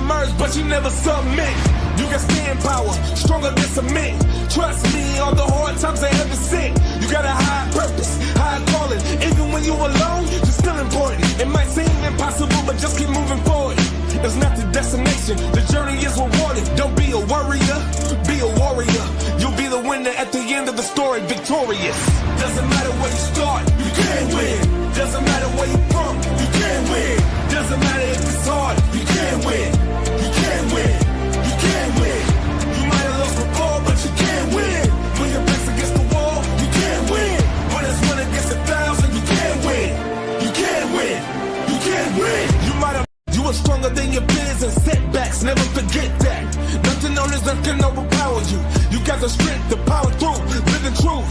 submerged, but you never submit. You got stand power, stronger than cement. Trust me, all the hard times they ever sent. You got a high purpose, high calling. Even when you alone, you're still important. It might seem impossible, but just keep moving forward. It's not the destination, the journey is rewarded. Don't be a worrier, be a warrior. You'll be the winner at the end of the story, victorious. Doesn't matter where you start, you can win. Doesn't matter where you from, you can win. Doesn't matter if it's hard, you can win. You can win, you can win. You might have lost before, but you can win. When your back's against the wall, you can win. When it's 1 against 1,000, you can win. You can win, you can win. You might have You are stronger than your fears and setbacks, never forget that. Nothing on this earth can overpower you. You got the strength to power through, living truth.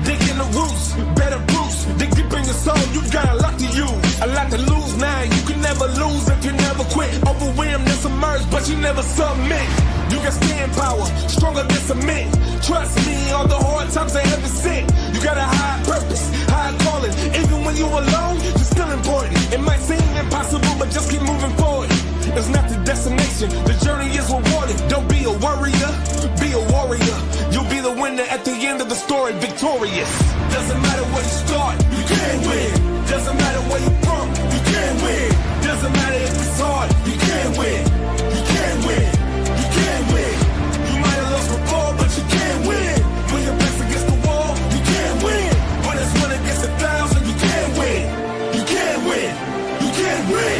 Digging the roots, better Bruce. Dig deep in your soul, you got a lot to use. A lot to lose now, you can never lose if you never quit. Overwhelmed and submerged, but you never submit. You got stand power, stronger than cement. Trust me, all the hard times they ever sent. You got a high purpose, high calling. Even when you alone, you're still important. It might seem impossible, but just keep moving forward. It's not the destination, the journey is rewarded. Don't be a worrier, be a warrior. You'll be the winner at the end of the story, victorious. Doesn't matter where you start, you can win. Doesn't matter where you're from, you can win. Doesn't matter if it's hard, you can win. You can win, you can win. You might have lost before, but you can win. When your back's against the wall, you can win. When it's 1 against 1,000, you can win. You can win, you can win.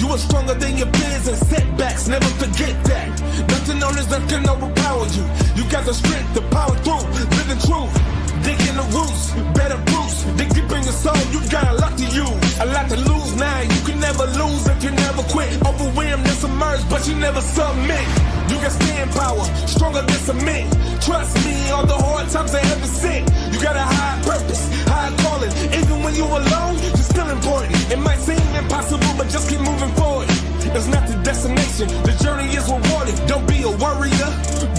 You are stronger than your fears and setbacks, never forget that. Nothing on this earth can overpower you. You got the strength to power through, living truth. Digging the roots, better Bruce. Dig deep in your soul, you got a lot to use. A lot to lose now, you can never lose if you never quit. Overwhelmed and submerged, but you never submit. You got stand power, stronger than cement. Trust me, all the hard times they ever sent. You got a high purpose, high calling. Even when you alone, you're still important. It might seem impossible, but just keep moving forward. It's not the destination, the journey is rewarded. Don't be a worrier,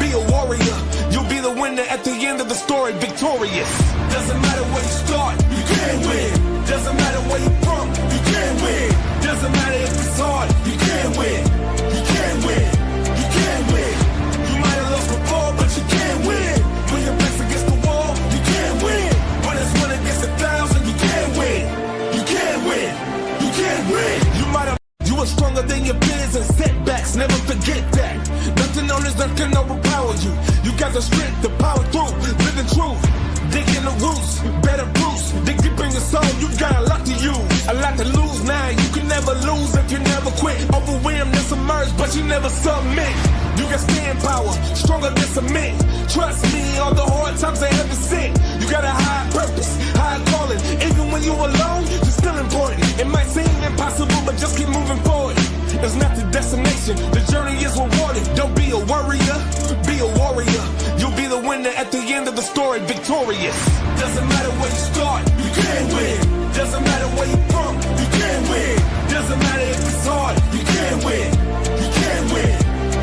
be a warrior. You'll be the winner at the end of the story, victorious. Doesn't matter where you start, you can win. Doesn't matter where you're from, you can win. Doesn't matter if it's hard, you can win. You can win, you can win. You might have lost before, but you can win. When your back's against the wall, you can win. When it's 1 against 1,000, you can win. You can win, you can win. You are stronger than your fears and setbacks, never forget that. Nothing on this earth can overpower you. You got the strength to power through, living truth. Digging the roots, better Bruce. Dig deep in your soul, you got a lot to use. A lot to lose now, you can never lose if you never quit. Overwhelmed and submerged, but you never submit. You got stand power, stronger than cement. Trust me, all the hard times they ever sent. You got a high purpose, high calling. Even when you alone, you're still important. It might seem impossible, but just keep moving forward. It's not the destination, the journey is rewarded. Don't be a worrier, be a warrior. You'll be the winner at the end of the story, victorious. Doesn't matter where you start, you can win. Doesn't matter where you're from, you can win. Doesn't matter if it's hard, you can win. You can win,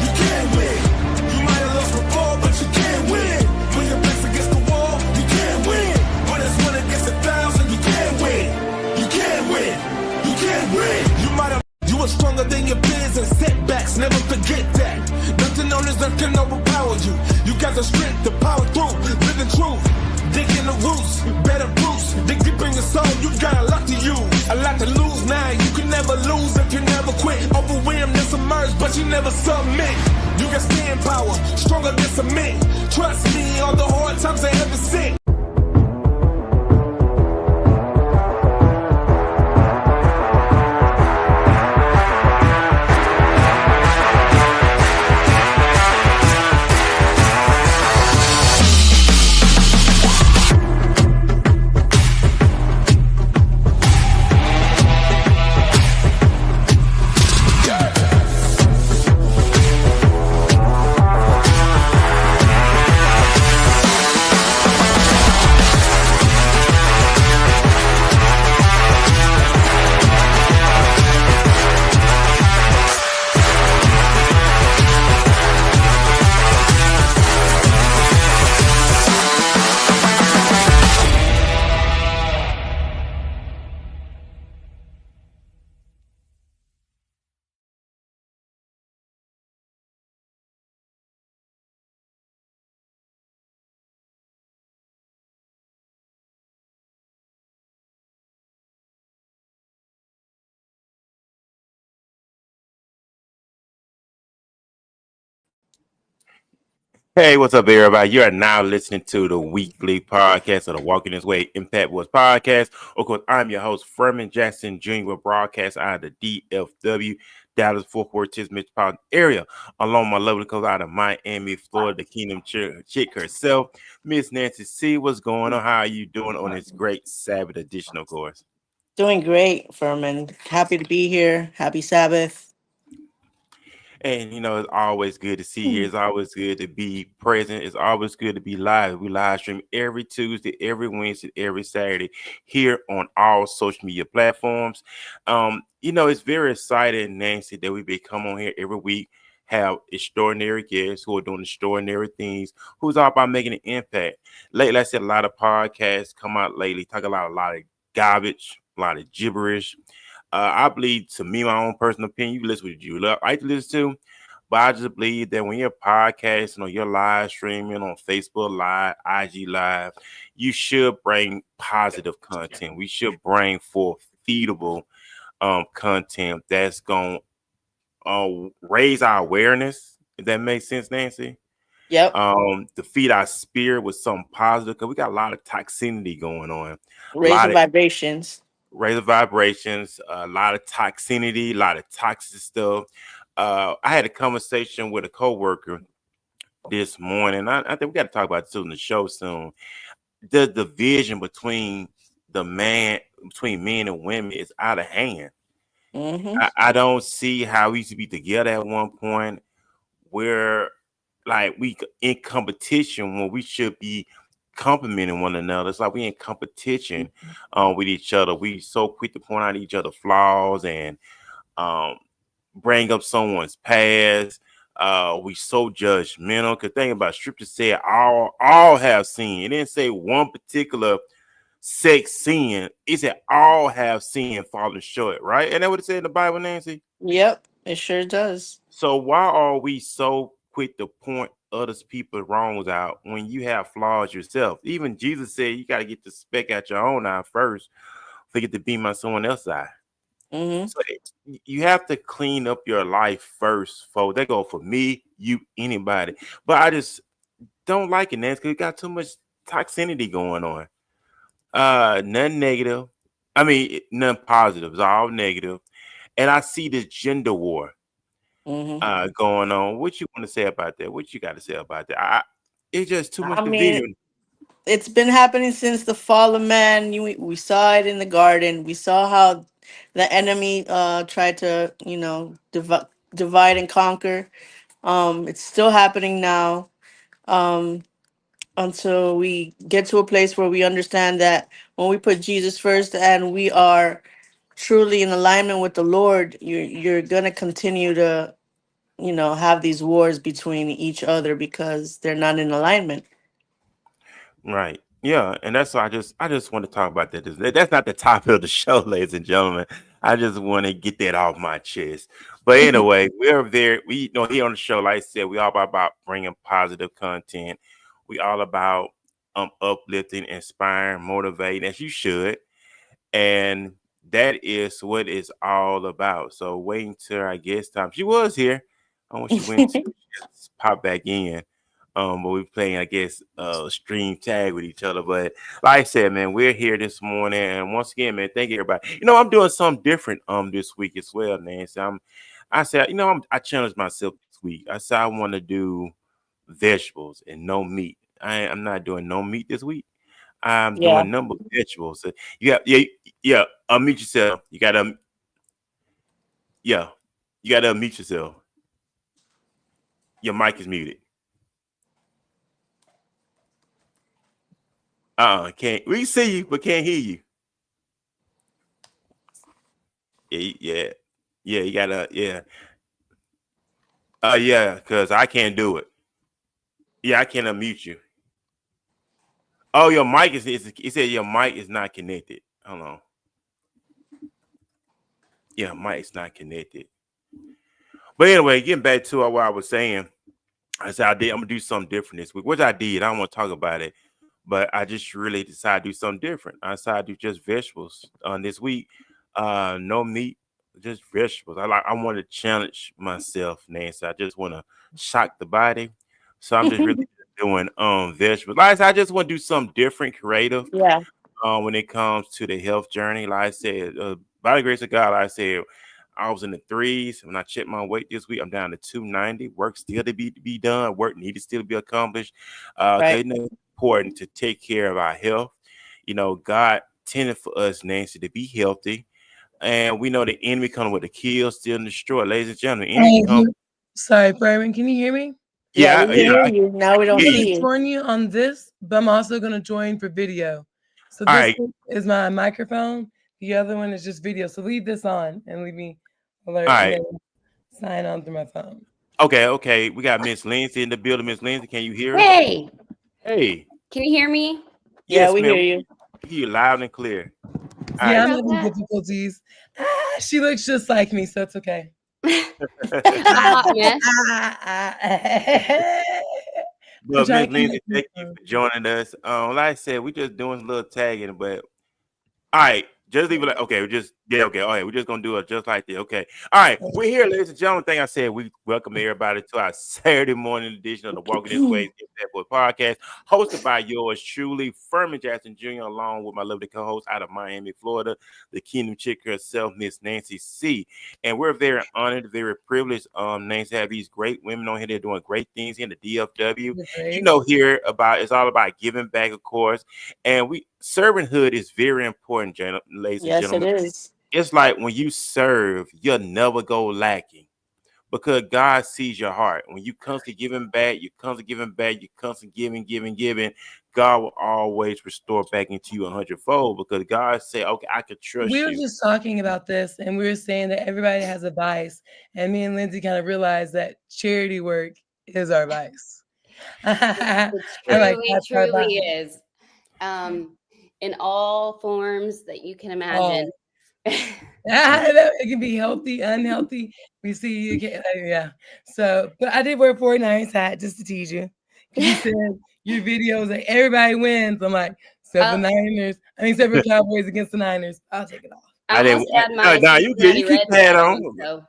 you can win. You might have lost before, but you can win. When your back's against the wall, you can win. When it's 1 against 1,000, you can win. You can win, you can win. You are stronger than your fears and setbacks, never forget that. Nothing on this earth can overpower you. You got the strength to power through, living truth. Digging the roots, better Bruce. Dig deep in your soul, you got a lot to use. A lot to lose now, you can never lose if you never quit. Overwhelmed and submerged, but you never submit. You got stand power, stronger than cement. Trust me, all the hard times they ever sent. Hey, what's up, everybody? You are now listening to the weekly podcast of the Walking This Way Impact Wars podcast. Of course, I'm your host, Furman Jackson Jr., broadcast out of the DFW, Dallas Fort Worth metropolitan area, along my lovely coast out of Miami, Florida, the Kingdom Chick herself, Miss Nancy C. What's going on? How are you doing on this great Sabbath edition, of course? Doing great, Furman. Happy to be here. Happy Sabbath. And it's always good to see you. It's always good to be present. It's always good to be live. We live stream every Tuesday, every Wednesday, every Saturday here on all social media platforms. It's very exciting, Nancy, that we be come on here every week, have extraordinary guests who are doing extraordinary things, who's all about making an impact. Lately, I said a lot of podcasts come out lately, talk about a lot of garbage, a lot of gibberish. I believe, to me, my own personal opinion, you listen to what you like to listen to, but I just believe that when you're podcasting or you're live streaming on Facebook Live, IG Live, you should bring positive content. We should bring forth feedable content that's going to raise our awareness, if that makes sense, Nancy. Yep. To feed our spirit with something positive, because we got a lot of toxicity going on, a Raise the lot of vibrations. razor vibrations, a lot of toxicity, a lot of toxic stuff. I had a conversation with a coworker this morning. I think we got to talk about this in the show soon. The division between men and women is out of hand. Mm-hmm. I don't see how we used to be together at one point where like we in competition when we should be complimenting one another. It's like we in competition with each other. We so quick to point out each other flaws and um, bring up someone's past. We so judgmental. Cause think about it, scripture said all have sinned. It didn't say one particular sex sin. It said all have sinned, fallen short. Right? And that what it said in the Bible, Nancy. Yep, it sure does. So why are we so quick to point others people's wrongs out when you have flaws yourself? Even Jesus said you got to get the speck out your own eye first, forget to beam out someone else's eye. Mm-hmm. So you have to clean up your life first, folks. That go for me, you, anybody. But I just don't like it, Nancy, because you got too much toxicity going on. None negative. I mean, none positive. It's all negative. And I see this gender war Mm-hmm. going on. What you want to say about that? What you got to say about that? It's just too much I mean, division. it's been happening since the fall of man. We saw it in the garden. We saw how the enemy tried to, divide and conquer. It's still happening now. Um, until we get to a place where we understand that when we put Jesus first and we are truly in alignment with the Lord, you're gonna continue to, have these wars between each other because they're not in alignment. Right. Yeah, and that's why I just want to talk about that. That's not the topic of the show, ladies and gentlemen. I just want to get that off my chest. But anyway, we're there. We here on the show, like I said, we all about bringing positive content. We all about uplifting, inspiring, motivating, as you should. And that is what it's all about. So waiting till our guest time. She was here. I want she went to just pop back in. But we playing, I guess, stream tag with each other. But like I said, man, we're here this morning, and once again, man, thank you everybody. I'm doing something different this week as well, man. So I said, I challenged myself this week. I said I want to do vegetables and no meat. I'm not doing no meat this week. I'm Yeah. doing number of vegetables. So yeah. Unmute yourself. Yeah, you gotta unmute yourself. Your mic is muted. Can't we see you but can't hear you? Yeah. Yeah, you gotta yeah, cause I can't do it. Yeah, I can't unmute you. Oh, your mic is it said your mic is not connected. Hold on. Yeah, mic is not connected. But anyway, getting back to what I was saying, I said I'm gonna do something different this week, which I did. I don't want to talk about it, but I just really decided to do something different. I decided to do just vegetables this week. No meat, just vegetables. I want to challenge myself, Nancy. I just want to shock the body. So I'm just really doing vegetables. Like I said, I just want to do something different, creative. Yeah. When it comes to the health journey, like I said, by the grace of God, like I said, I was in the threes. When I checked my weight this week, I'm down to 290. Work still to be done. Work needed still to be accomplished. Because Right. it's important to take care of our health. You know, God intended for us, Nancy, to be healthy. And we know the enemy comes with the kill, steal, and destroy. Ladies and gentlemen, the enemy Thank comes. you. Sorry, Byron, can you hear me? Yeah, we Yeah, can yeah, hear I you. Now we I'm don't hear you. gonna see you. join you on this, but I'm also gonna join for video. So All this right, one is my microphone. The other one is just video. So leave this on and leave me all alert and right. then sign on through my phone. Okay, okay. We got Miss Lindsay in the building. Miss Lindsay, can you hear us? Hey, Hey, can you hear me? Yeah, yes, we man. hear We you. hear you loud and clear. All Yeah, Sorry right. I'm about having that. difficulties. She looks just like me, so it's okay. A hot mess. I'm But trying Miss to Lindsay, connect my thank you phone. for joining us. Like I said, we just doing a little tagging, but all right, just leave it like okay. We just yeah, okay. All right, we're just gonna do it just like this. Okay. All right, we're here, ladies and gentlemen. Thing I said, we welcome everybody to our Saturday morning edition of the Walking This Way Boy podcast, hosted by yours truly, Furman Jackson Jr., along with my lovely co-host out of Miami, Florida, the Kingdom Chick herself, Miss Nancy C. And we're very honored, very privileged, Nancy, to have these great women on here. They're doing great things here in the DFW. You're You great. know, here about it's all about giving back, of course. And we servanthood is very important, ladies and Yes, it gentlemen. is. It's like when you serve, you'll never go lacking because God sees your heart. When you constantly giving back, you constantly giving back, you constantly giving, God will always restore back into you 100-fold because God said, okay, I can We trust were you. just talking about this, and we were saying that everybody has a vice, and me and Lindsay kind of realized that charity work is our vice. I'm It like, truly, that's our truly vice. is. In all forms that you can imagine. Oh, I know it can be healthy, unhealthy. We see you can, yeah. So, but I did wear 49ers hat just to tease you because you said your video was like everybody wins. I'm like, except for Oh, Niners. I mean, except for Cowboys against the Niners. I'll take it off. I I didn't. almost had my No, you good. You Cincinnati keep Reds that hat on. on, so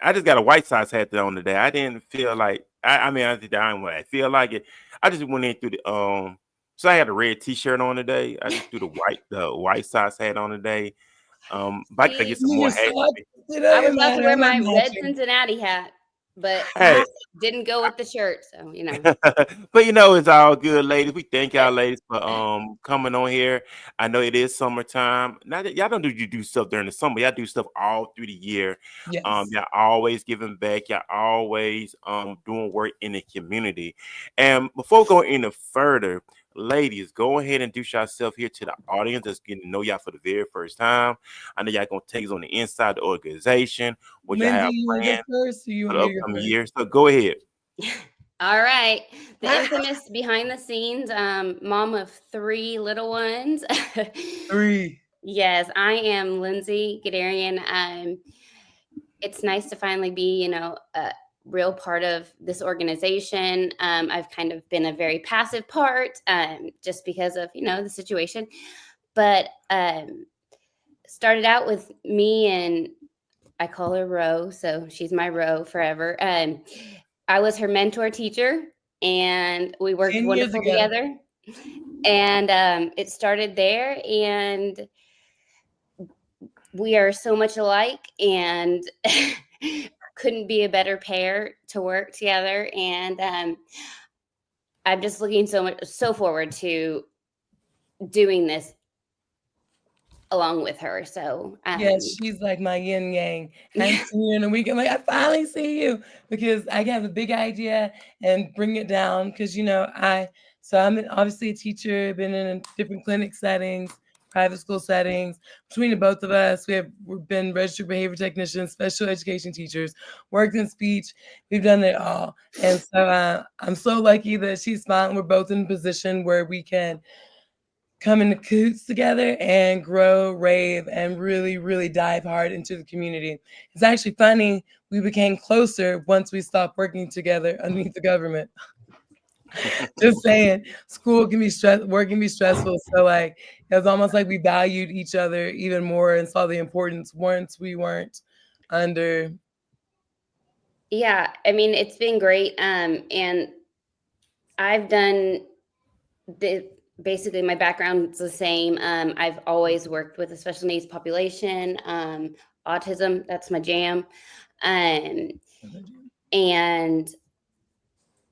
I just got a White Sox hat on today. I didn't feel like. I mean, I didn't feel like it. I just went in through the. So I had a red T-shirt on today. I just threw the White Sox hat on today. But I gotta get see, some You more just hats. thought it I was doesn't about to matter. wear I'm not my red matching. Cincinnati hat, but Hey, didn't go with the shirt, so but you know it's all good, ladies. We thank y'all, ladies, for coming on here. I know it is summertime. Now that y'all don't do you do stuff during the summer, y'all do stuff all through the year. Yes. Y'all always giving back. Y'all always doing work in the community. And before going any further, ladies, go ahead and introduce yourself here to the audience that's getting to know y'all for the very first time. I know y'all gonna take us on the inside of the organization, what y'all Lindsay, have you want to go planned first, or you for want the me to go upcoming first? year. So go ahead. all right. The infamous behind the scenes mom of three little ones. 3. Yes, I am Lindsay Gadarian. It's nice to finally be, a real part of this organization. I've kind of been a very passive part, just because of, the situation. But started out with me, and I call her Ro, so she's my Ro forever. I was her mentor teacher, and we worked 10 years wonderful ago. together. And it started there, and we are so much alike, and couldn't be a better pair to work together. And I'm just looking so forward to doing this along with her. So Yes, she's like my yin yang. Hadn't seen you in a week. I'm like, I finally see you because I have a big idea and bring it down. Because I'm obviously a teacher, been in different clinic settings, private school settings. Between the both of us, we've been registered behavior technicians, special education teachers, worked in speech. We've done it all, and so I'm so lucky that she's fine. We're both in a position where we can come in the cahoots together and grow, rave, and really, really dive hard into the community. It's actually funny. We became closer once we stopped working together underneath the government. Just saying, school can be work can be stressful. So like, it was almost like we valued each other even more and saw the importance once we weren't under. yeah, I mean, it's been great. And I've done basically my background is the same. I've always worked with a special needs population. Autism, that's my jam. And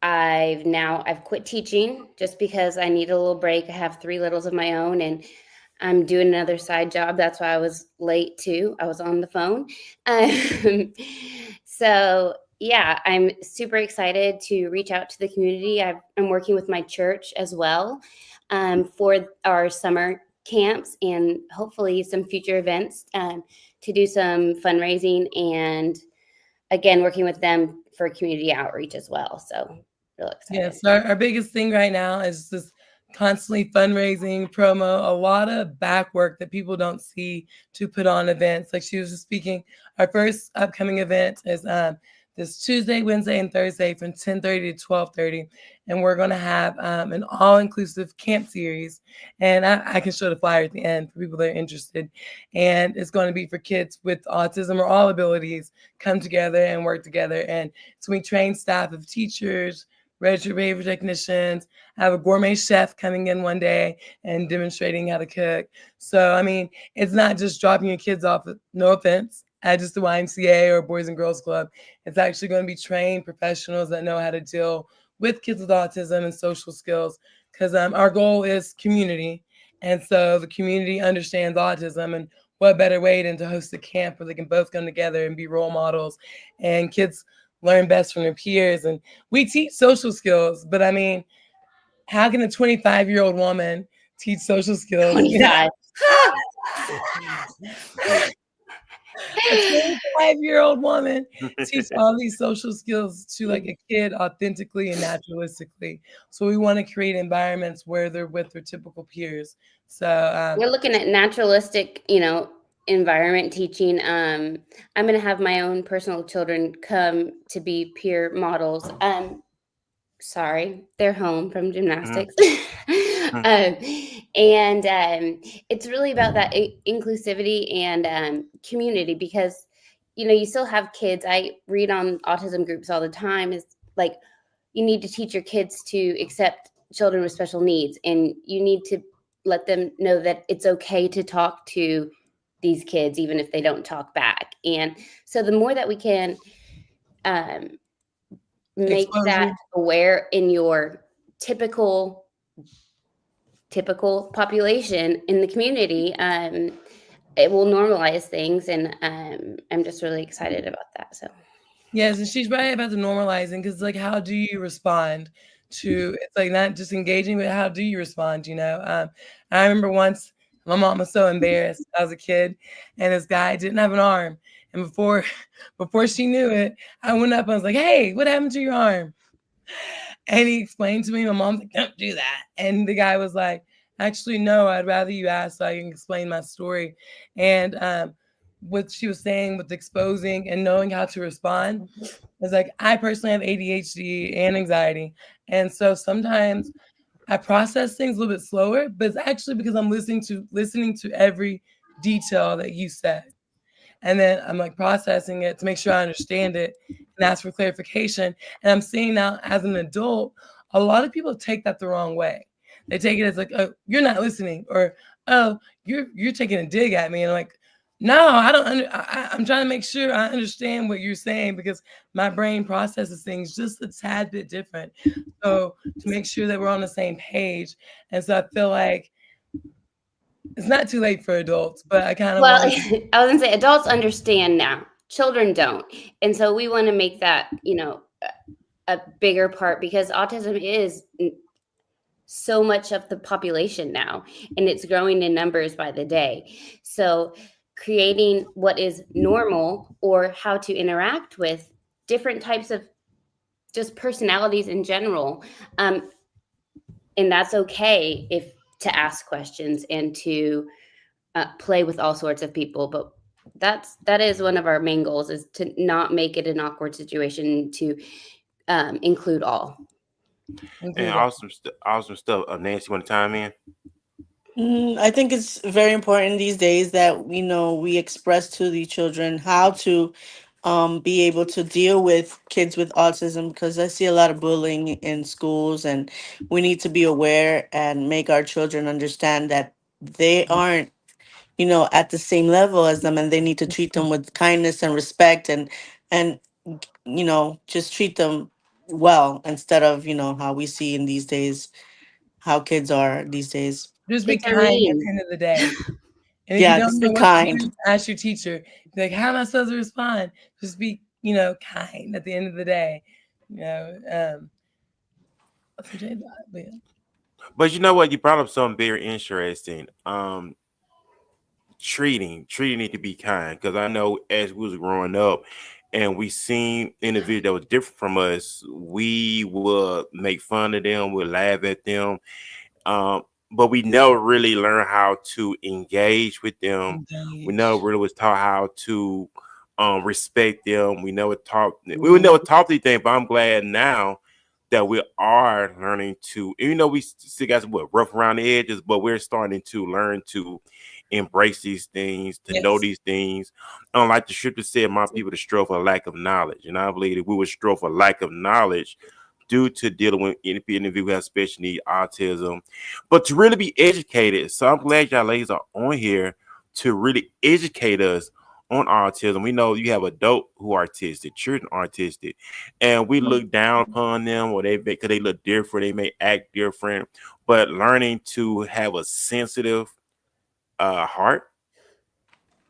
I've quit teaching just because I need a little break. I have 3 littles of my own, and I'm doing another side job. That's why I was late too. I was on the phone. So yeah, I'm super excited to reach out to the community. I'm working with my church as well for our summer camps and hopefully some future events to do some fundraising, and again, working with them for community outreach as well. So real excited. Yes, our biggest thing right now is just constantly fundraising, promo, a lot of back work that people don't see to put on events. Like she was just speaking, our first upcoming event is this Tuesday, Wednesday, and Thursday from 10:30 to 12:30. And we're going to have an all-inclusive camp series. And I can show the flyer at the end for people that are interested. And it's going to be for kids with autism or all abilities come together and work together. And so we train staff of teachers, registered behavior technicians. I have a gourmet chef coming in one day and demonstrating how to cook. So, I mean, it's not just dropping your kids off, no offense, at just the YMCA or Boys and Girls Club. It's actually going to be trained professionals that know how to deal with kids with autism and social skills, because our goal is community. And so the community understands autism, and what better way than to host a camp where they can both come together and be role models, and kids learn best from their peers. And we teach social skills, but I mean, how can a 25-year-old woman teach social skills? 25. A 25-year-old woman teach all these social skills to like a kid authentically and naturalistically. So we want to create environments where they're with their typical peers. So we're looking at naturalistic, environment teaching. I'm going to have my own personal children come to be peer models. Sorry, they're home from gymnastics. And it's really about that inclusivity and community, because you still have kids. I read on autism groups all the time, is like, you need to teach your kids to accept children with special needs, and you need to let them know that it's okay to talk to these kids even if they don't talk back. And so the more that we can make exposure. that aware in your typical population in the community, it will normalize things. And I'm just really excited about that. So Yes, and she's right about the normalizing, because like, how do you respond to, it's like not just engaging, but how do you respond? I remember once my mom was so embarrassed. I was a kid, and this guy didn't have an arm, and before she knew it, I went up and I was like, "Hey, what happened to your arm?" And he explained to me. My mom's like, "Don't do that." And the guy was like, "Actually, no, I'd rather you ask so I can explain my story." And what she was saying with exposing and knowing how to respond is like, I personally have ADHD and anxiety. And so sometimes I process things a little bit slower, but it's actually because I'm listening to every detail that you said. And then I'm like processing it to make sure I understand it and ask for clarification. And I'm seeing now as an adult, a lot of people take that the wrong way. They take it as like, "Oh, you're not listening," or, "Oh, you're taking a dig at me." And I'm like, no, I don't. I'm trying to make sure I understand what you're saying, because my brain processes things just a tad bit different. So to make sure that we're on the same page. And so I feel like it's not too late for adults, but I kind of well, want. I was gonna say adults understand now, children don't. And so we want to make that a bigger part, because autism is so much of the population now, and it's growing in numbers by the day. So creating what is normal, or how to interact with different types of just personalities in general, and that's okay if to ask questions and to play with all sorts of people. But that is one of our main goals, is to not make it an awkward situation, to include all. And awesome stuff. Nancy, want to chime in? I think it's very important these days that we express to the children how to be able to deal with kids with autism, because I see a lot of bullying in schools, and we need to be aware and make our children understand that they aren't, at the same level as them, and they need to treat them with kindness and respect, and just treat them well, instead of, how we see in these days, how kids are these days. Just be Kids are kind at the mean. end of the day. And if you Yeah, don't just know be what to kind. do, ask your teacher. Be like, how am I supposed to respond? Just be, kind at the end of the day. You know, sometimes, but yeah. But you know what? You brought up something very interesting. Treating need to be kind, because I know as we was growing up and we seen individuals that was different from us, we would make fun of them, would laugh at them, um, but we never really learned how to engage with them. We never Engage. really was taught how to respect them. We would Mhm. never taught these things. But I'm glad now that we are learning to, even though we still got some rough around the edges, but we're starting to learn to embrace these things, to know Yes. these things. Like the scripture said, my people to struggle for lack of knowledge. And I believe that we would struggle for lack of knowledge due to dealing with any individual who has special need, autism, but to really be educated. So I'm glad y'all ladies are on here to really educate us on autism. We know you have adults who are autistic, children are autistic, and we look down upon them, or because they look different, they may act different, but learning to have a sensitive heart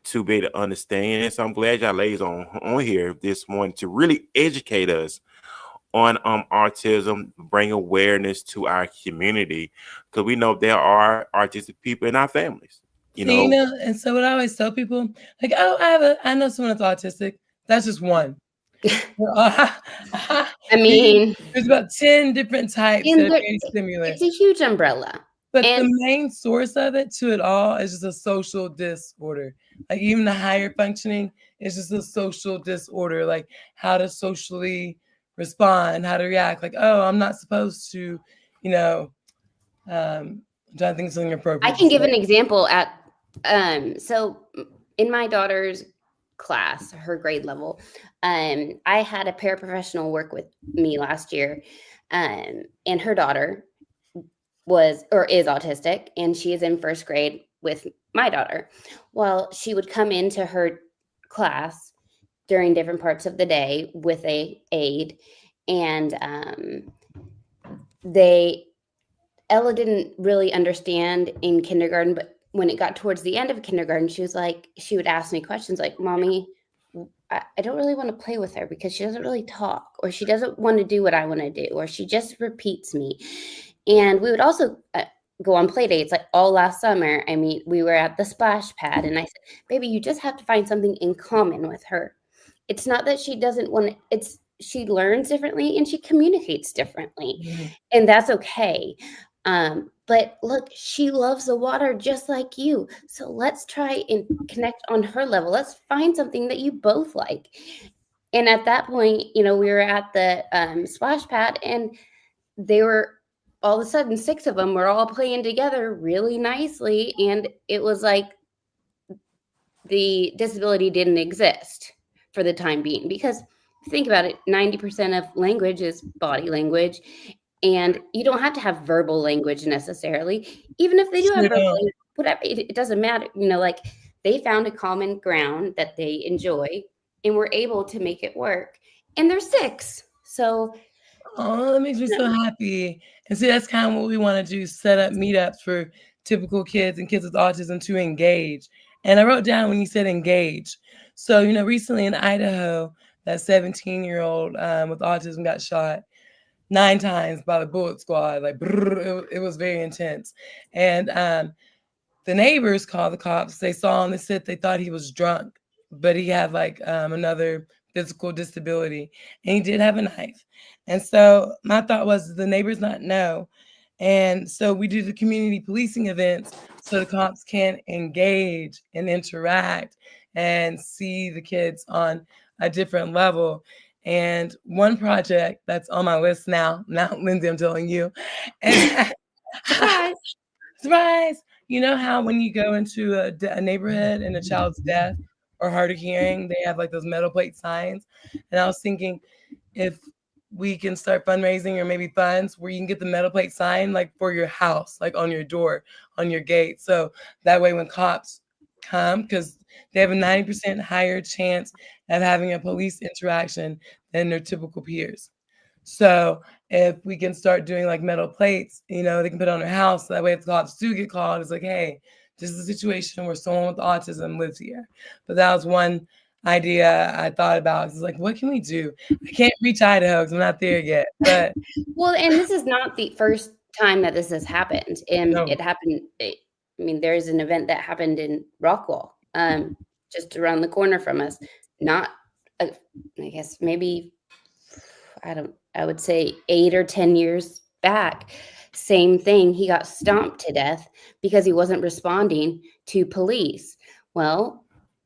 to be able to understand. And so I'm glad y'all ladies on here this morning to really educate us on autism, bring awareness to our community, because we know there are autistic people in our families. You See, know, and so what I always tell people, like, oh, I know someone that's autistic. That's just one. I mean, There's about 10 different types that and are very similar. it's a huge umbrella. But the And main source of it to it all is just a social disorder. Like even the higher functioning is just a social disorder, like how to socially respond, how to react. Like, oh, I'm not supposed to, you know, I'm trying to think of something I appropriate to can give say. an example at so in my daughter's class, her grade level, I had a paraprofessional work with me last year, and her daughter was or is autistic, and she is in first grade with my daughter. Well, she would come into her class during different parts of the day with a aide, and they Ella didn't really understand in kindergarten, but when it got towards the end of kindergarten, she would ask me questions like, Mommy, I don't really want to play with her because she doesn't really talk, or she doesn't want to do what I want to do, or she just repeats me. And we would also go on play dates like all last summer. I mean, we were at the splash pad, and I said, Baby, you just have to find something in common with her. It's not that she doesn't want it, she learns differently and she communicates differently. Mhm. And that's okay. But look, she loves the water just like you. So let's try and connect on her level. Let's find something that you both like. And at that point, we were at the splash pad, and they were all of a sudden, six of them were all playing together really nicely. And it was like the disability didn't exist for the time being, because think about it, 90% of language is body language, and you don't have to have verbal language necessarily. Even if they do have Sure verbal don't. language, whatever, it doesn't matter. Like they found a common ground that they enjoy and were able to make it work, and they're six. So Oh, that makes me so happy. And see, that's kind of what we want to do, set up meetups for typical kids and kids with autism to engage. And I wrote down when you said engage. So, recently in Idaho, that 17-year-old with autism got shot 9 times by the bullet squad. Like, brrr, it was very intense. And the neighbors called the cops. They saw him. They said they thought he was drunk, but he had like another physical disability, and he did have a knife. And so my thought was, the neighbors not know, and so we do the community policing events so the cops can engage and interact and see the kids on a different level. And one project that's on my list now, Lindsay, I'm telling you, is surprise. surprise. You know how when you go into a neighborhood and a child's deaf, or hard of hearing, they have like those metal plate signs. And I was thinking if we can start fundraising or maybe funds where you can get the metal plate sign like for your house, like on your door, on your gate. So that way when cops come, because they have a 90% higher chance of having a police interaction than their typical peers. So if we can start doing like metal plates, they can put on their house. So that way if the cops do get called, it's like, hey, this is a situation where someone with autism lives here. But that was one idea I thought about. It's like, what can we do? I can't reach Idaho because I'm not there yet. But Well, and this is not the first time that this has happened. no. It happened. I mean, there's an event that happened in Rockwall, just around the corner from us. Not, I guess maybe I would say 8 or 10 years back. Same thing. He got stomped to death because he wasn't responding to police. Well,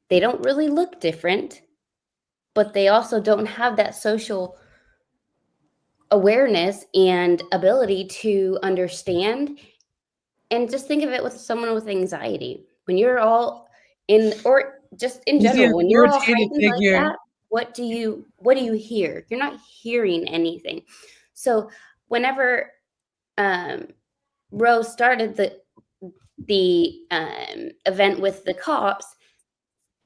they don't really look different, but they also don't have that social awareness and ability to understand. And just think of it with someone with anxiety. When you're all or just in You see an general, when you're all authoritative heightened like figure. that, what do you hear? You're not hearing anything. So whenever Rose started the event with the cops,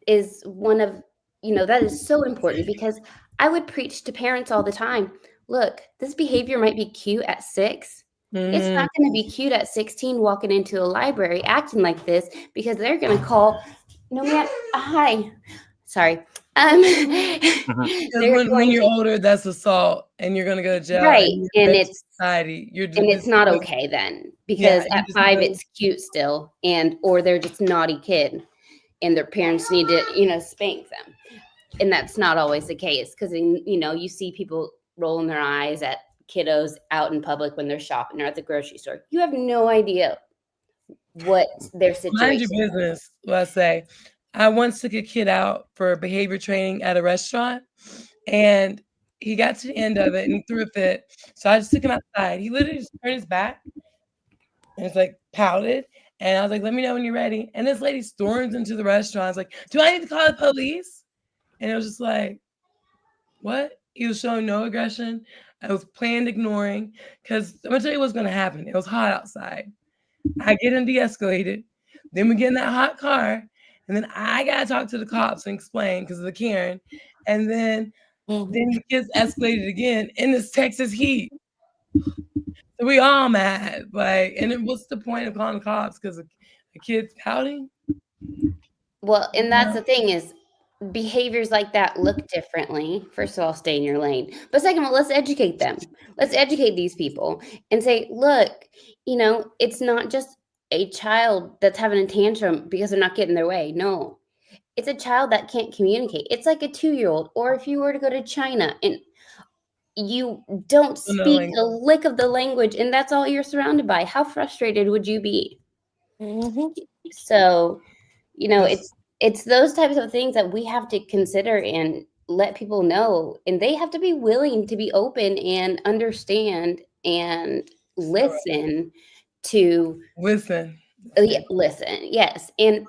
is one of, that is so important, because I would preach to parents all the time, look, this behavior might be cute at 6. It's not going to be cute at 16 walking into a library acting like this, because they're going to call, no man, hi, sorry. Because when you're older, that's assault, and you're going to go to jail. Right, and and society. it's not okay then, because at 5 it's cute still, or they're just naughty kid, and their parents need to, spank them. And that's not always the case, because, you see people rolling their eyes at kiddos out in public when they're shopping or at the grocery store. You have no idea what their situation Mind your business, let's say. I once took a kid out for behavior training at a restaurant, and he got to the end of it and he threw a fit. So I just took him outside. He literally just turned his back and it's like pouted. And I was like, let me know when you're ready. And this lady storms into the restaurant. I was like, do I need to call the police? And it was just like, what? He was showing no aggression. I was planned ignoring, because I'm going to tell you what's going to happen. It was hot outside. I get him de-escalated. Then we get in that hot car. And then I got to talk to the cops and explain because of the Karen. And then the kids escalated again in this Texas heat. So we all mad. And then what's the point of calling the cops because the kid's pouting? Well, and that's the thing, is behaviors like that look differently. First of all, stay in your lane. But second of all, let's educate them. Let's educate these people and say, look, it's not just a child that's having a tantrum because they're not getting their way. No, it's a child that can't communicate. It's like a 2-year-old, or if you were to go to China and you don't speak a lick of the language and that's all you're surrounded by, how frustrated would you be? So, it's those types of things that we have to consider and let people know, and they have to be willing to be open and understand and listen to listen. Yes. And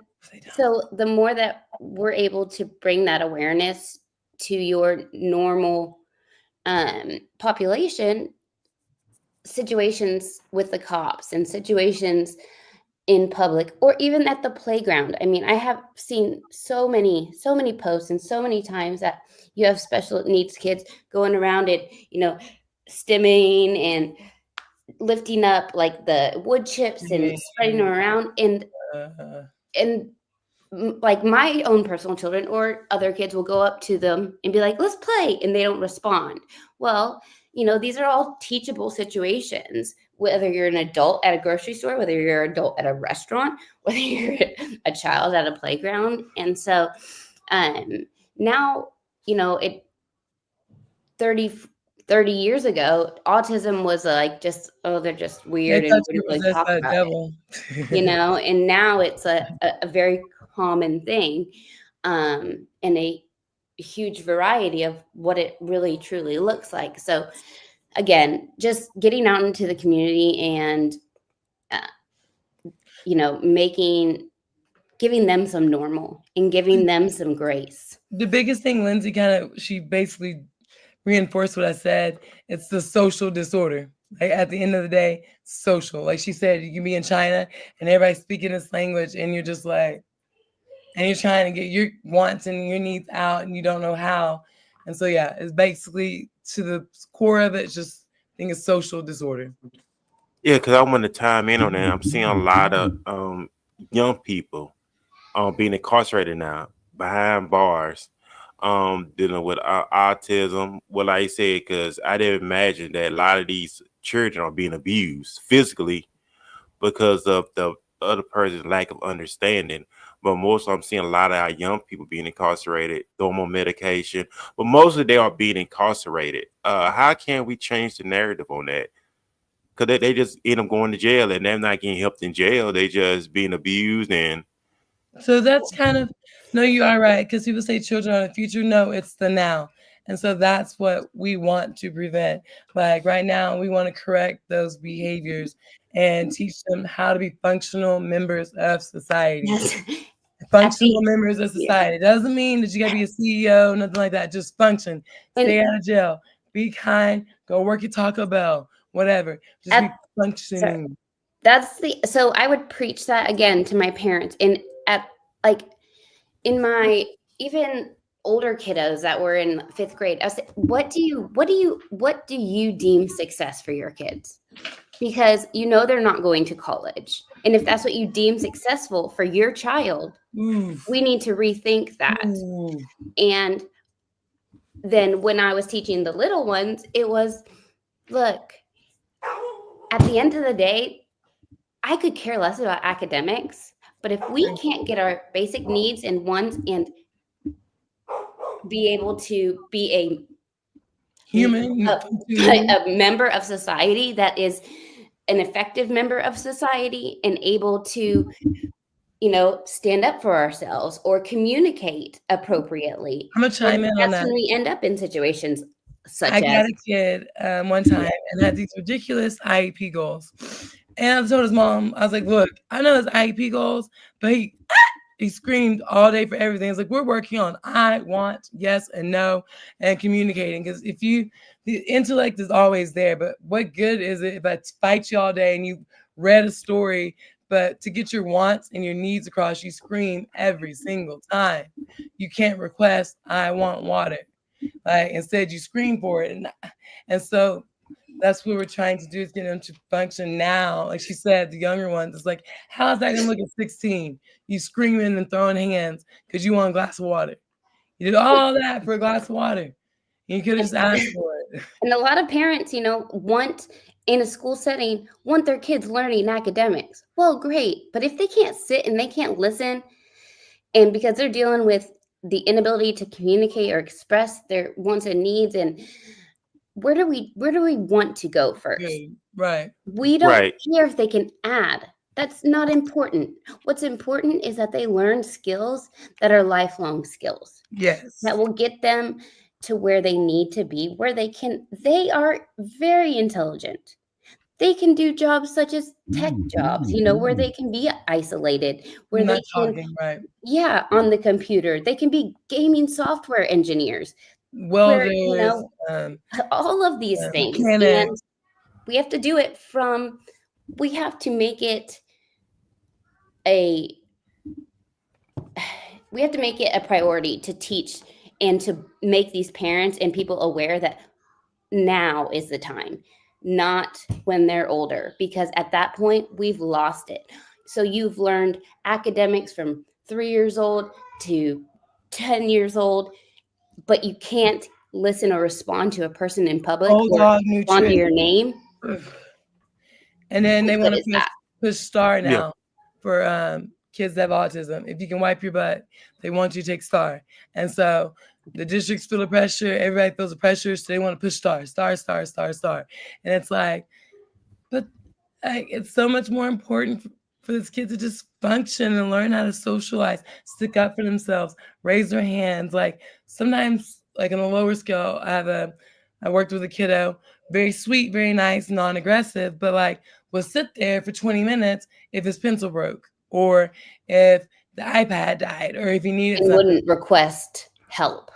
so the more that we're able to bring that awareness to your normal population, situations with the cops and situations in public, or even at the playground. I mean, I have seen so many posts and so many times that you have special needs kids going around it, stimming and lifting up like the wood chips and spreading them around, and like my own personal children or other kids will go up to them and be like, let's play, and they don't respond. Well, these are all teachable situations, whether you're an adult at a grocery store, whether you're an adult at a restaurant, whether you're a child at a playground. And so now, 30 years ago, autism was like just, they're just weird and we don't really talk about it. And now it's a very common thing, and a huge variety of what it really truly looks like. So again, just getting out into the community and making giving them some normal and giving them some grace. The biggest thing Lindsay she basically reinforced what I said. It's the social disorder. Like at the end of the day, social. Like she said, you can be in China and everybody's speaking this language, and you're just like, and you're trying to get your wants and your needs out, and you don't know how. And so yeah, it's basically to the core of it. It's just I think it's social disorder. Yeah, because I want to chime in on that. I'm seeing a lot of young people being incarcerated now behind bars, dealing with autism. Well, like I said, because I didn't imagine that a lot of these children are being abused physically because of the other person's lack of understanding. But mostly, I'm seeing a lot of our young people being incarcerated, throwing on medication. But mostly, they are being incarcerated. How can we change the narrative on that? Because they just end up going to jail, and they're not getting helped in jail. They just being abused. And So that's kind of, no, you are right. Because people say children are the future. No, it's the now. And so that's what we want to prevent. Like right now, we want to correct those behaviors and teach them how to be functional members of society. Yes. Functional members of society. It doesn't mean that you gotta be a CEO, nothing like that. Just function. Stay out of jail. Be kind. Go work at Taco Bell. Whatever. Just be functioning. So I would preach that again to my parents, and in my even older kiddos that were in 5th grade. I was like, what do you deem success for your kids? Because they're not going to college. And if that's what you deem successful for your child, we need to rethink that. And then when I was teaching the little ones, it was, look, at the end of the day, I could care less about academics, but if we can't get our basic needs and wants and be able to be a human, a member of society that is an effective member of society and able to, stand up for ourselves or communicate appropriately. I'm gonna chime in on that. That's when we end up in situations such as I got a kid one time and had these ridiculous IEP goals. And I told his mom, I was like, look, I know his IEP goals, but he screamed all day for everything. It's like, we're working on I want, yes, and no, and communicating. Because the intellect is always there, but what good is it if I fight you all day and you read a story, but to get your wants and your needs across, you scream every single time. You can't request, I want water. Like instead you scream for it. And so that's what we're trying to do, is get them to function now. Like she said, the younger ones, it's like, how is that gonna look at 16? You screaming and throwing hands because you want a glass of water. You did all that for a glass of water. You could have just asked for it. And a lot of parents, want in a school setting, want their kids learning academics. Well, great. But if they can't sit and they can't listen, and because they're dealing with the inability to communicate or express their wants and needs, and where do we want to go first? Right. We don't care if they can add. That's not important. What's important is that they learn skills that are lifelong skills. Yes. That will get them to where they need to be, where they are very intelligent. They can do jobs such as tech jobs, where they can be isolated, where they can, on the computer. They can be gaming software engineers. Welders, all of these things. And we have to do it we have to make it a priority to teach and to make these parents and people aware that now is the time, not when they're older, because at that point we've lost it. So you've learned academics from 3 years old to 10 years old, but you can't listen or respond to a person in public or respond to your name. And then they want to push STAR now for kids that have autism. If you can wipe your butt, they want you to take STAR. And so the districts feel the pressure. Everybody feels the pressure. So they want to push STAR. And it's like, but it's so much more important for this kid to just function and learn how to socialize, stick up for themselves, raise their hands. Like sometimes, like on a lower scale, I worked with a kiddo, very sweet, very nice, non-aggressive, but like will sit there for 20 minutes if his pencil broke or if the iPad died or if he needed And something. wouldn't request help,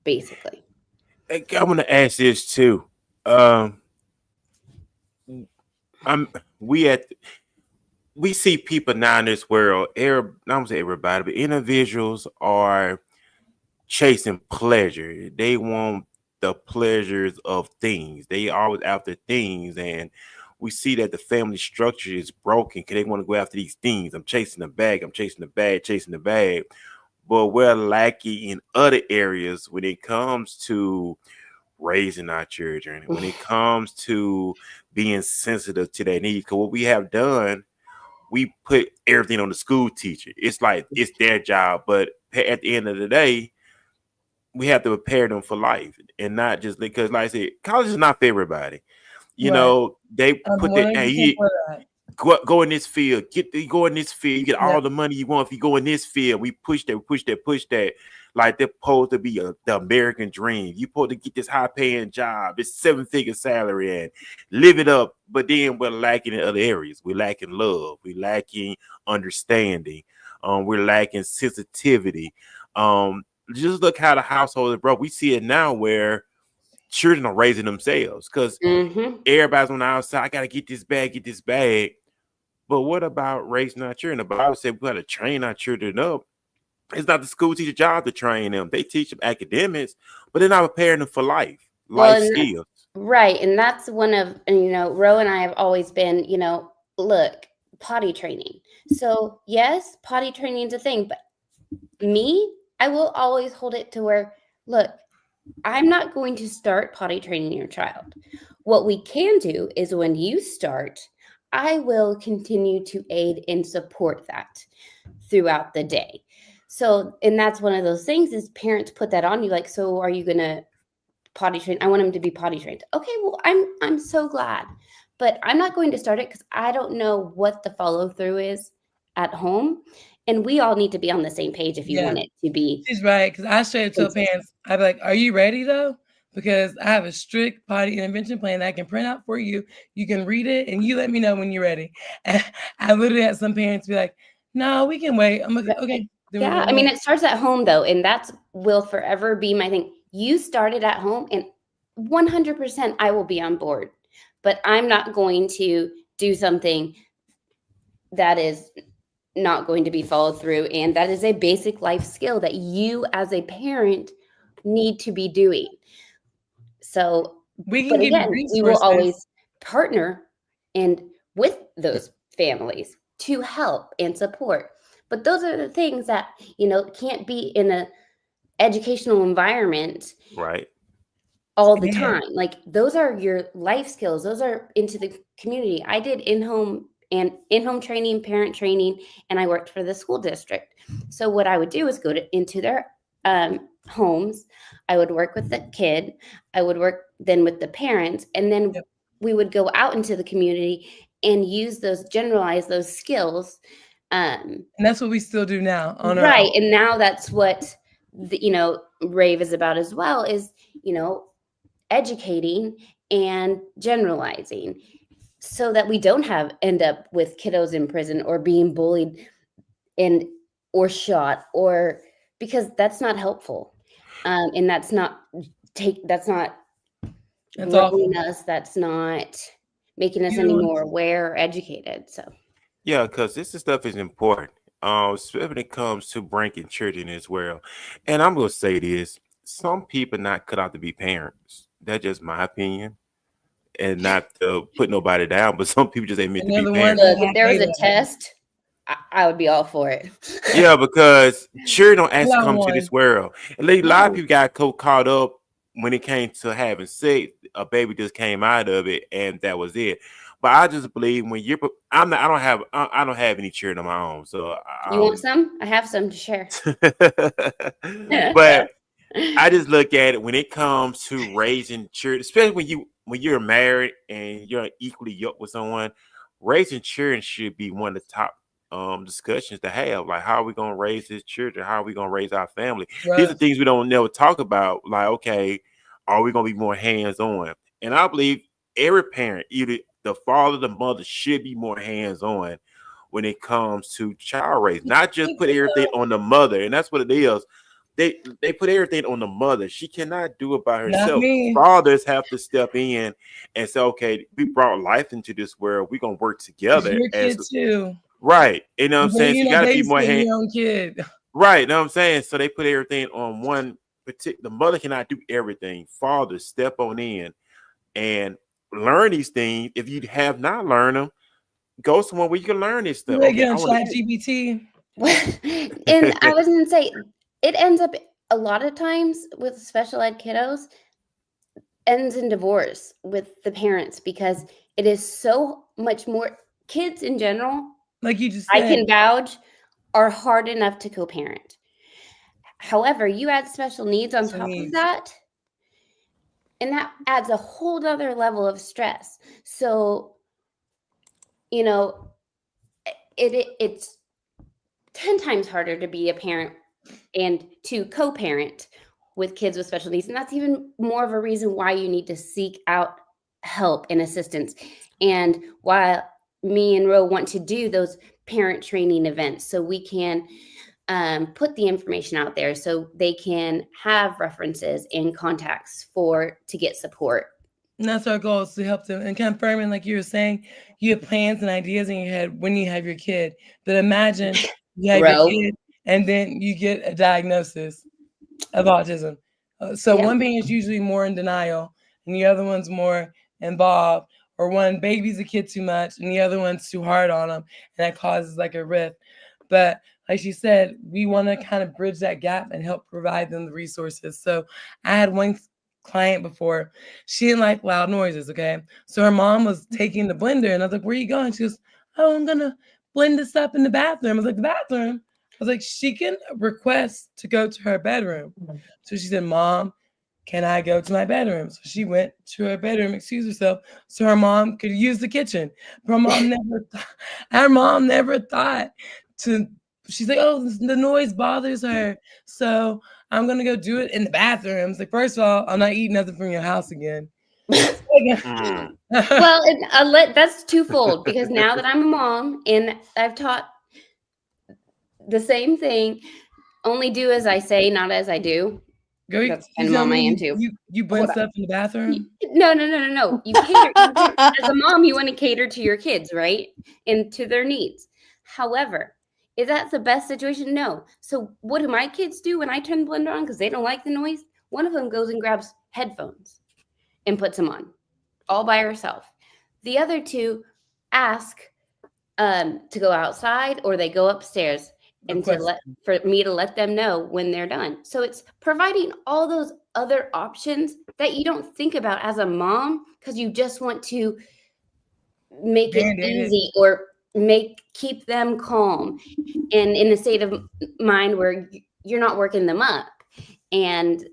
basically. I'm gonna ask this too. Um, I'm we at we see people now in this world. I don't say everybody, but individuals are chasing pleasure. They want the pleasures of things. They always after things, and we see that the family structure is broken because they want to go after these things. I'm chasing the bag. I'm chasing the bag. Chasing the bag. But we're lacking in other areas when it comes to raising our children, when it comes to being sensitive to their needs. Because what we have done, we put everything on the school teacher. It's like it's their job, but at the end of the day, we have to prepare them for life and not just because, like I said, college is not for everybody. You Right. know, they I'm put that, hey, 100% for that. go in this field, go in this field, you get Yeah. all the money you want if you go in this field. We push that. Like they're supposed to be the American dream. You supposed to get this high paying job, it's 7-figure salary and live it up. But then we're lacking in other areas. We're lacking love. We're lacking understanding. We're lacking sensitivity. Just look how the household is broke. We see it now where children are raising themselves because Mm-hmm. everybody's on the outside. I gotta get this bag, get this bag. But what about raising our children? The Bible said we got to train our children up. It's not the school teacher job to train them. They teach them academics, but they're not preparing them for life, Well, life and skills. right. And that's one of, and, Ro and I have always been, look, potty training. So, yes, potty training is a thing, but me, I will always hold it to where, look, I'm not going to start potty training your child. What we can do is when you start, I will continue to aid and support that throughout the day. So, and that's one of those things is parents put that on you, like, so are you going to potty train? I want him to be potty trained. Okay, well, I'm so glad. But I'm not going to start it because I don't know what the follow through is at home. And we all need to be on the same page if you Yeah. want it to be. She's right. Because I straight tell parents, I'd be like, are you ready though? Because I have a strict potty intervention plan that I can print out for you. You can read it and you let me know when you're ready. And I literally had some parents be like, no, we can wait. I'm like, okay. Then we're Yeah, gonna I mean, wait. it starts at home though, and that's will forever be my thing. You started at home, and 100% I will be on board, but I'm not going to do something that is not going to be followed through, and that is a basic life skill that you as a parent need to be doing. So, We can but give you again, we will resources. always partner and with those families to help and support. But those are the things that, can't be in a educational environment Right. all the Yeah. time. Like those are your life skills. Those are into the community. I did in-home training, parent training, and I worked for the school district. So what I would do is go into their homes. I would work with the kid. I would work then with the parents, and then Yep. we would go out into the community and generalize those skills. And that's what we still do now on our Right. own. And now that's what Rave is about as well, is educating and generalizing so that we don't end up with kiddos in prison or being bullied or shot, or because that's not helpful. And that's not That's awful. growing us. That's not making us any more aware or educated. So Yeah, because this stuff is important. Especially when it comes to bringing children as well. And I'm gonna say this: some people not cut out to be parents. That's just my opinion, and not to put nobody down. But some people just ain't meant And to they're be the ones parents. that look, if won't there was pay a that. test, I would be all for it. Yeah, because children don't actually Not come to one. this world. And a lot of No. people got caught up when it came to having sex. A baby just came out of it, and that was it. But I just believe when you're, I'm not, I don't have any children of my own. So, You want some? I have some to share. but I just look at it when it comes to raising children, especially when you're married and you're equally yoked with someone. Raising children should be one of the top discussions to have. Like, how are we gonna raise these children? How are we gonna raise our family? These are Right. things we don't never talk about. Like, okay, are we gonna be more hands on? And I believe every parent, either the father, the mother, should be more hands on when it comes to child raise. Not just put everything on the mother, and that's what it is. They put everything on the mother. She cannot do it by Not herself. me. Fathers have to step in and say, okay, we brought life into this world. We're gonna work It's together your as kid too. right. You know what I'm Before saying? So you you know, gotta be more babysitting hand your own kid. right. You know what I'm saying? So they put everything on one particular. The mother cannot do everything. Fathers step on in and learn these things. If you have not learned them, go somewhere where you can learn this stuff. They Okay, get I on want Chat GPT. And I was going to say, it ends up a lot of times with special ed kiddos, ends in divorce with the parents because it is so much more. Kids in general, Like you just I said. can vouch, are hard enough to co-parent. However, you add special needs on Special top of needs. that, and that adds a whole other level of stress. So, you know, it's 10 times harder to be a parent and to co-parent with kids with special needs. And that's even more of a reason why you need to seek out help and assistance. And why me and Ro want to do those parent training events so we can put the information out there so they can have references and contacts to get support. And that's our goal, is to help them. And confirming, like you were saying, you have plans and ideas in your head when you have your kid. But imagine you have your Ro. kid and then you get a diagnosis of autism. So Yeah. one parent's usually more in denial and the other one's more involved, or one babies a kid too much and the other one's too hard on them, and that causes like a rift. But like she said, we want to kind of bridge that gap and help provide them the resources. So I had one client before, she didn't like loud noises, okay? So her mom was taking the blender and I was like, where are you going? She goes, oh, I'm gonna blend this up in the bathroom. I was like, the bathroom? I was like, she can request to go to her bedroom. So she said, Mom, can I go to my bedroom? So she went to her bedroom, excused herself, so her mom could use the kitchen. Her mom never thought to, she's like, oh, the noise bothers her. So I'm gonna go do it in the bathroom. It's like, first of all, I'm not eating nothing from your house again. Mm. Well, that's twofold, because now that I'm a mom and I've taught the same thing, only do as I say, not as I do. Go, That's you kind of tell mom I me am too. you blend Hold on. stuff in the bathroom? No. You cater. As a mom, you want to cater to your kids, right? And to their needs. However, is that the best situation? No. So what do my kids do when I turn the blender on because they don't like the noise? One of them goes and grabs headphones and puts them on all by herself. The other two ask to go outside, or they go upstairs and for me to let them know when they're done. So it's providing all those other options that you don't think about as a mom because you just want to make it easy or keep them calm and in a state of mind where you're not working them up. And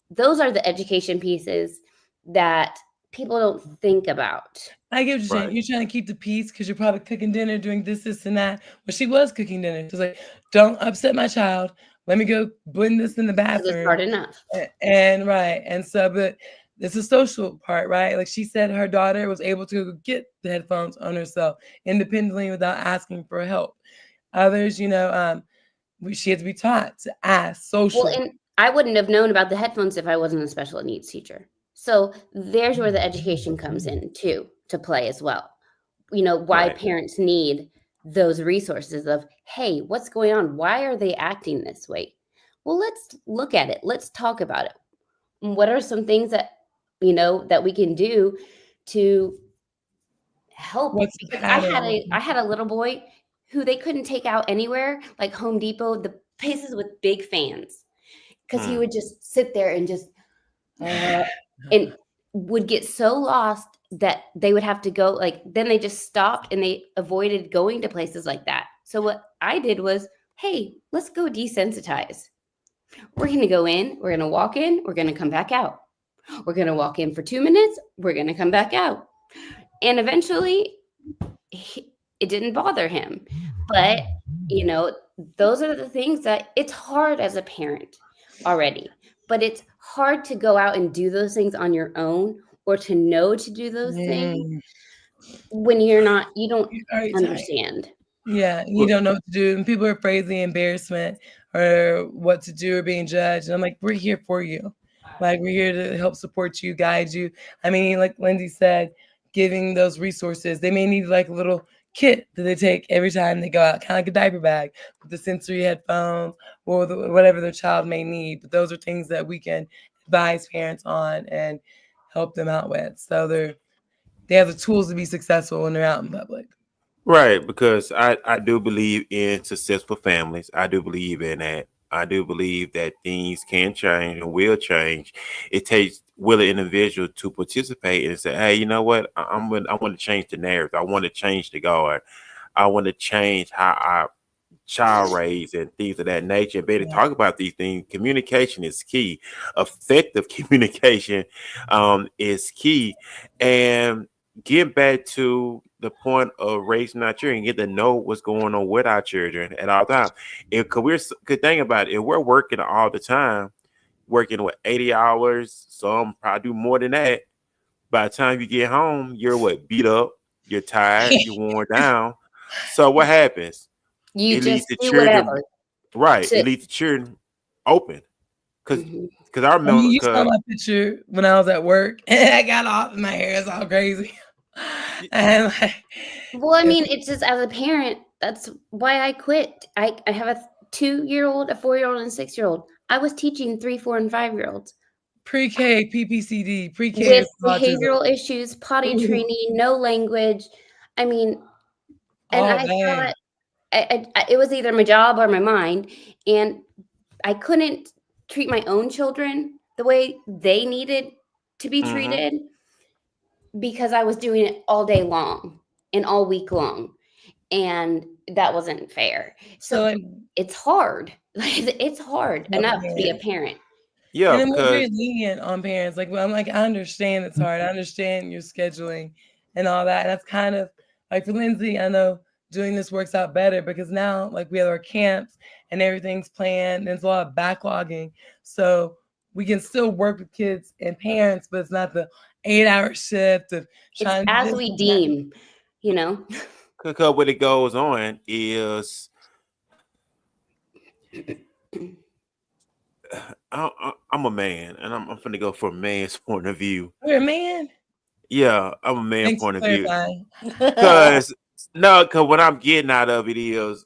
those are the education pieces that people don't think about. I get what you're saying. You're trying to keep the peace because you're probably cooking dinner, doing this, and that. Well, she was cooking dinner. She was like, don't upset my child. Let me go blend this in the bathroom. It was hard enough. And right. And so, but it's a social part, right? Like she said, her daughter was able to get the headphones on herself independently without asking for help. Others, she had to be taught to ask social. Well, and I wouldn't have known about the headphones if I wasn't a special needs teacher. So there's where the education comes in too, to play as well. Why parents need those resources of, hey, what's going on? Why are they acting this way? Well, let's look at it. Let's talk about it. What are some things that, that we can do to help? Because I had a little boy who they couldn't take out anywhere, like Home Depot, the places with big fans, because he would just sit there and just and would get so lost that they would have to go, then they just stopped and they avoided going to places like that. So what I did was, hey, let's go desensitize. We're going to go in, we're going to walk in, we're going to come back out. We're going to walk in for 2 minutes, we're going to come back out. And eventually it didn't bother him. But, those are the things that it's hard as a parent already, but it's hard to go out and do those things on your own or to know to do those things when you don't understand. Yeah, and you But don't know what to do, and people are afraid of the embarrassment or what to do or being judged. And I'm like, we're here for you. Like, we're here to help support you, guide you. I mean, like Lindsay said, giving those resources. They may need like a little kit that they take every time they go out, kind of like a diaper bag with the sensory headphones or whatever their child may need. But those are things that we can advise parents on and help them out with. So they have the tools to be successful when they're out in public. right, because I do believe in successful families. I do believe in that. I do believe that things can change and will change. It takes will an individual to participate and say, "Hey, you know what? I want to change the narrative. I want to change the guard. I want to change how I child raised and things of that nature. Better Yeah. talk about these things. Communication is key. Effective communication is key. And get back to the point of raising our children, get to know what's going on with our children at all times. If cause we're good thing about it, if we're working all the time, working with 80 hours, some probably do more than that. By the time you get home, you're what beat up, you're tired, you're worn down. So what happens? You It leaves just the do children whatever right. to. It leaves the children open because Mhm. I I mean, remember you saw because my picture when I was at work, and I got off, and my hair is all crazy. And like, Well, I it's mean, it's just as a parent, that's why I quit. I have a 2 year old, a 4 year old, and a 6 year old. I was teaching 3, 4, and 5 year olds pre-K, PPCD, pre-K with with autism. behavioral issues, potty Ooh, training, no language. I mean, and oh I man. thought it was either my job or my mind, and I couldn't treat my own children the way they needed to be mm-hmm. treated because I was doing it all day long and all week long, and that wasn't fair. So So like, it's hard. Like it's hard what enough to be a parents? parent. Yeah, And then we're very because lenient on parents. Like, well, I'm like, I understand it's hard. I understand your scheduling and all that. And that's kind of like for Lindsay, I know doing this works out better because now, like, we have our camps and everything's planned. There's a lot of backlogging. So we can still work with kids and parents, but it's not the 8-hour shift of It's trying to do as this we and that. deem, you know. because what it goes on is I'm a man and I'm finna go from a man's point of view. We're a man. Yeah, I'm a man's Thanks for point of view. clarifying. Cause no, cause what I'm getting out of it is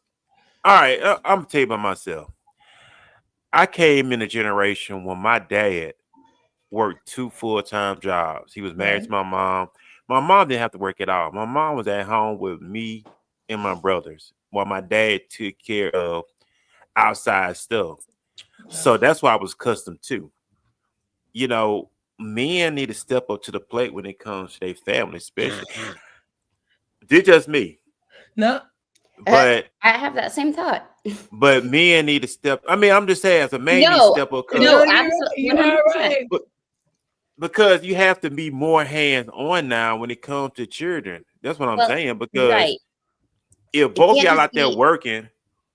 all right. I'm gonna tell you about myself. I came in a generation when my dad worked 2 full-time jobs. He was married Right. to my mom. My mom didn't have to work at all. My mom was at home with me and my brothers while my dad took care of outside stuff. So that's what I was accustomed to. You know, men need to step up to the plate when it comes to their family, especially. They're just me. No, Uh, But I have that same thought. men need to step. I mean, I'm just saying as a man need to No, step up no, no, you're right. absolutely, You are 100%. right. but because you have to be more hands on now when it comes to children. That's what I'm Well, saying. Because right. if It both of can't y'all just out there be. working,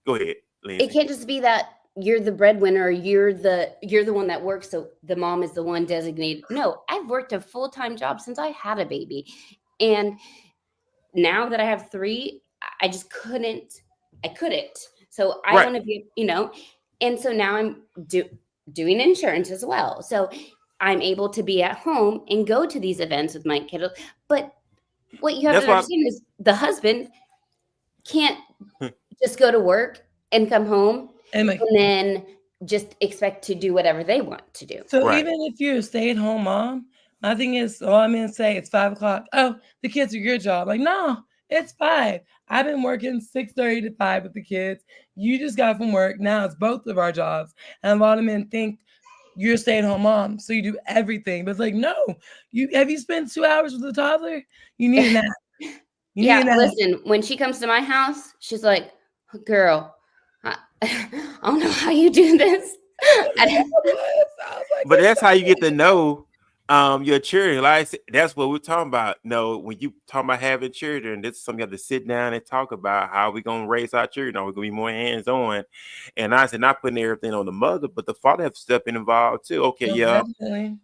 go ahead, It Lindsay. can't just be that you're the breadwinner or you're the one that works, so the mom is the one designated. No, I've worked a full-time job since I had a baby, and now that I have three, I just couldn't. So I Right. want to be, and so now I'm doing insurance as well. So I'm able to be at home and go to these events with my kiddos. But what you have to That's why. understand is the husband can't just go to work and come home And like, and then just expect to do whatever they want to do. so Right. even if you're a stay-at-home mom, my thing is, all I'm gonna say it's 5 o'clock. Oh, the kids are your job. Like, no, it's 5. I've been working 6:30 to 5 with the kids. You just got from work. Now it's both of our jobs. And a lot of men think you're a stay-at-home mom, so you do everything. But it's like, no, you spent 2 hours with a toddler? You need a nap. You need Yeah, a nap. listen, when she comes to my house, she's like, girl, I don't know how you do this. I I- was like, But it's that's how you get to know your children. Like I said, that's what we're talking about. No, when you talk about having children, this is something you have to sit down and talk about how we're gonna raise our children. Are we gonna be more hands-on? And I said not putting everything on the mother, but the father have to step in involved too. Okay, no, yeah. definitely.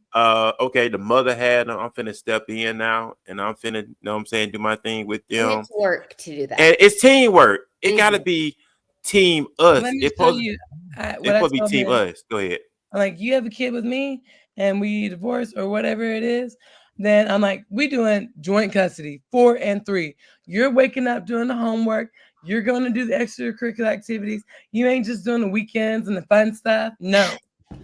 Okay, the mother had them. I'm finna step in now and I'm finna, you know what I'm saying, do my thing with and them. it's work to do that. And it's teamwork. It gotta be team us. Let me It's tell supposed you it's what I supposed to be tell team men. us. Go ahead. I'm like, you have a kid with me and we divorce or whatever it is, then I'm like, we doing joint custody, 4 and 3. You're waking up doing the homework. You're going to do the extracurricular activities. You ain't just doing the weekends and the fun stuff. No,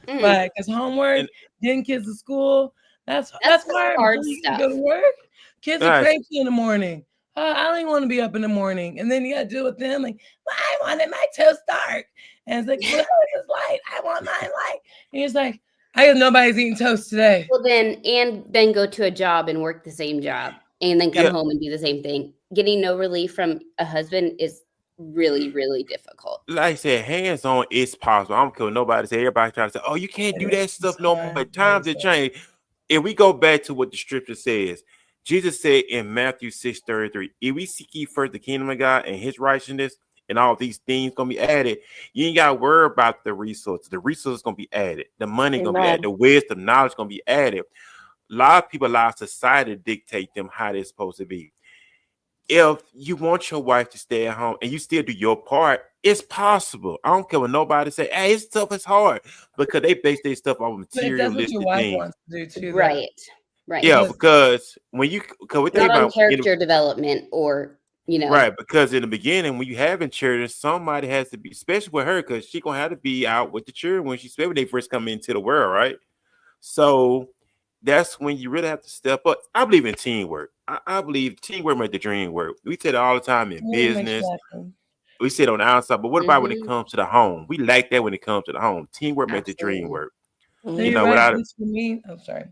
like it's homework, And getting kids to school. That's That's the hard hard before you can go stuff. to work. Kids are guys, cranky in the morning. I don't even want to be up in the morning. And then you got to deal with them like, well, I wanted my toast dark. And it's like, well, it's light. I want mine light. And it's like, I guess nobody's eating toast today. Well, then go to a job and work the same job, and then come yeah, home and do the same thing. Getting no relief from a husband is really, really difficult. like I said, hands on is possible. I don't care what nobody say. Everybody trying to say, "Oh, you can't do that stuff no more." But times have changed. If we go back to what the scripture says, Jesus said in Matthew 6:33, if we seek ye first the kingdom of God and his righteousness, and all these things gonna be added, you ain't gotta worry about the resources. The resources gonna be added, the money gonna be added, Amen. the wisdom, knowledge gonna be added. A lot of people allow society to dictate them how they're supposed to be. If you want your wife to stay at home and you still do your part, it's possible. I don't care what nobody say. Hey, it's tough, it's hard, because they base their stuff on But if that's what your materialistic wife things. wants to do too, though. Right. Yeah, Because because when you because we think Not on about character development or, right, because in the beginning when you having children, somebody has to be, especially with her, because she gonna have to be out with the children when especially when they first come into the world, right? So that's when you really have to step up. I believe in teamwork. I believe teamwork makes the dream work. We say that all the time in it makes business. you happen. We sit on the outside, but what about when it Mhm. comes to the home? We like that when it comes to the home. Teamwork makes the dream Absolutely. work. No, You you're know, right. without At it. least for me, I'm sorry.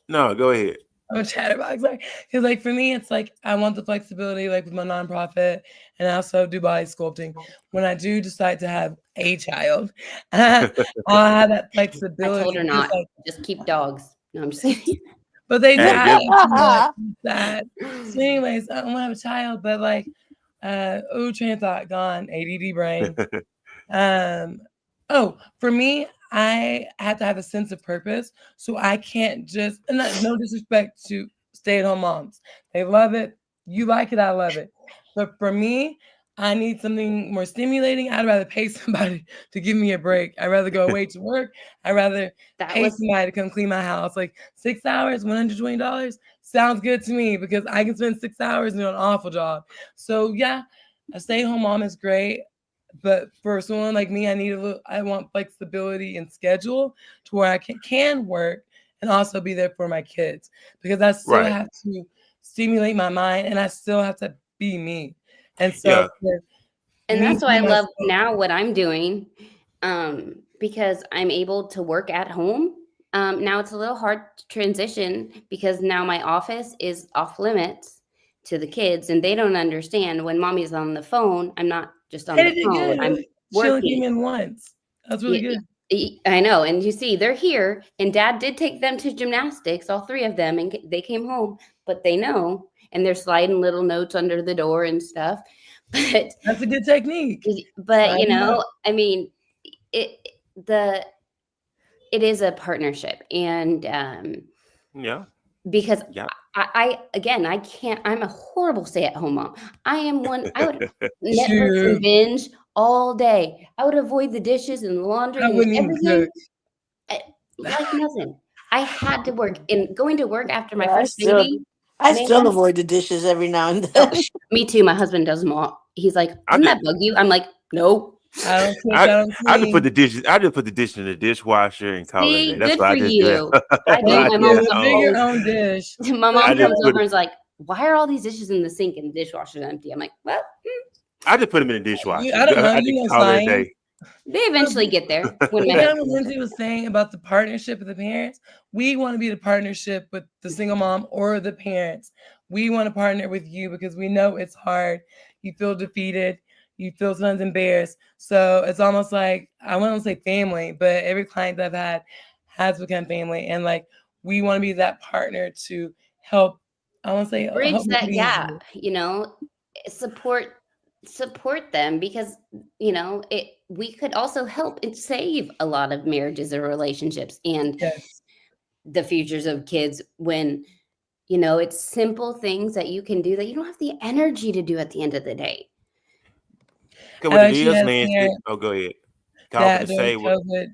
No, go ahead. I'm a chatterbox, like, because like for me, it's like I want the flexibility, like with my nonprofit, and I also do body sculpting. When I do decide to have a child, I'll have that I told flexibility. her Because not. like, Just keep dogs. No, I'm just kidding. but they Hey, die just too much. It's sad. So, anyways, I want to have a child, but like, train of thought gone. ADD brain. Um, oh, for me, I have to have a sense of purpose. So I can't just, and no disrespect to stay-at-home moms. They love it. You like it, I love it. But for me, I need something more stimulating. I'd rather pay somebody to give me a break. I'd rather go away to work. I'd rather That pay was somebody to come clean my house. Like 6 hours, $120 sounds good to me because I can spend 6 hours and do an awful job. So yeah, a stay-at-home mom is great. But for someone like me, I want flexibility and schedule to where I can work and also be there for my kids because I still right. have to stimulate my mind and I still have to be me. And so Yeah, for and me that's to why be I love myself, now what I'm doing, because I'm able to work at home. Now it's a little hard to transition because now my office is off limits to the kids, and they don't understand when mommy's on the phone. I'm not just on I the did it phone. I'm good. She only working. came in once. That's really Y- good. I know, and you see, they're here, and Dad did take them to gymnastics, all three of them, and they came home. But they know, and they're sliding little notes under the door and stuff. But That's a good technique. but Sign 'em up. I mean, it the it is a partnership, and yeah, because yeah. again, I can't. I'm a horrible stay-at-home mom. I am one. I would Netflix and Shoot. binge all day. I would avoid the dishes and the laundry I and wouldn't even everything cook. like nothing. I had to work, and going to work after my Yeah, first baby, I man. still avoid the dishes every now and Oh, then. me too. My husband does them all. He's like, I "Doesn't just, that bug you?" I'm like, "No." I don't cook, I, I don't I just put clean. the dishes. I just put the dish in the dishwasher and call it a day. See, That's good what for I just do. you. I don't. Thank My Yeah. mom's you. Dig Oh, your always own dish. my But I mom just comes yeah, put over it. and is like, "Why are all these dishes in the sink and the dishwasher's empty?" I'm like, "Well, I just put them in the dishwasher. I don't know. I You just know call it a science. day. they eventually get there when my But kind of husband what gets Lindsay was saying about the partnership of the parents, we want to be the partnership with the single mom or the parents. We want to partner with you because we know it's hard. You feel defeated. You feel sometimes embarrassed. So it's almost like, I wouldn't say family, but every client that I've had has become family. And like, we want to be that partner to help, I want to say, bridge help make that it gap, easier. support them because we could also help and save a lot of marriages or relationships and Yes. the futures of kids when it's simple things that you can do that you don't have the energy to do at the end of the day. Because what I it actually is, had a Nancy. parent Oh, go ahead. Call for that to during say what. COVID,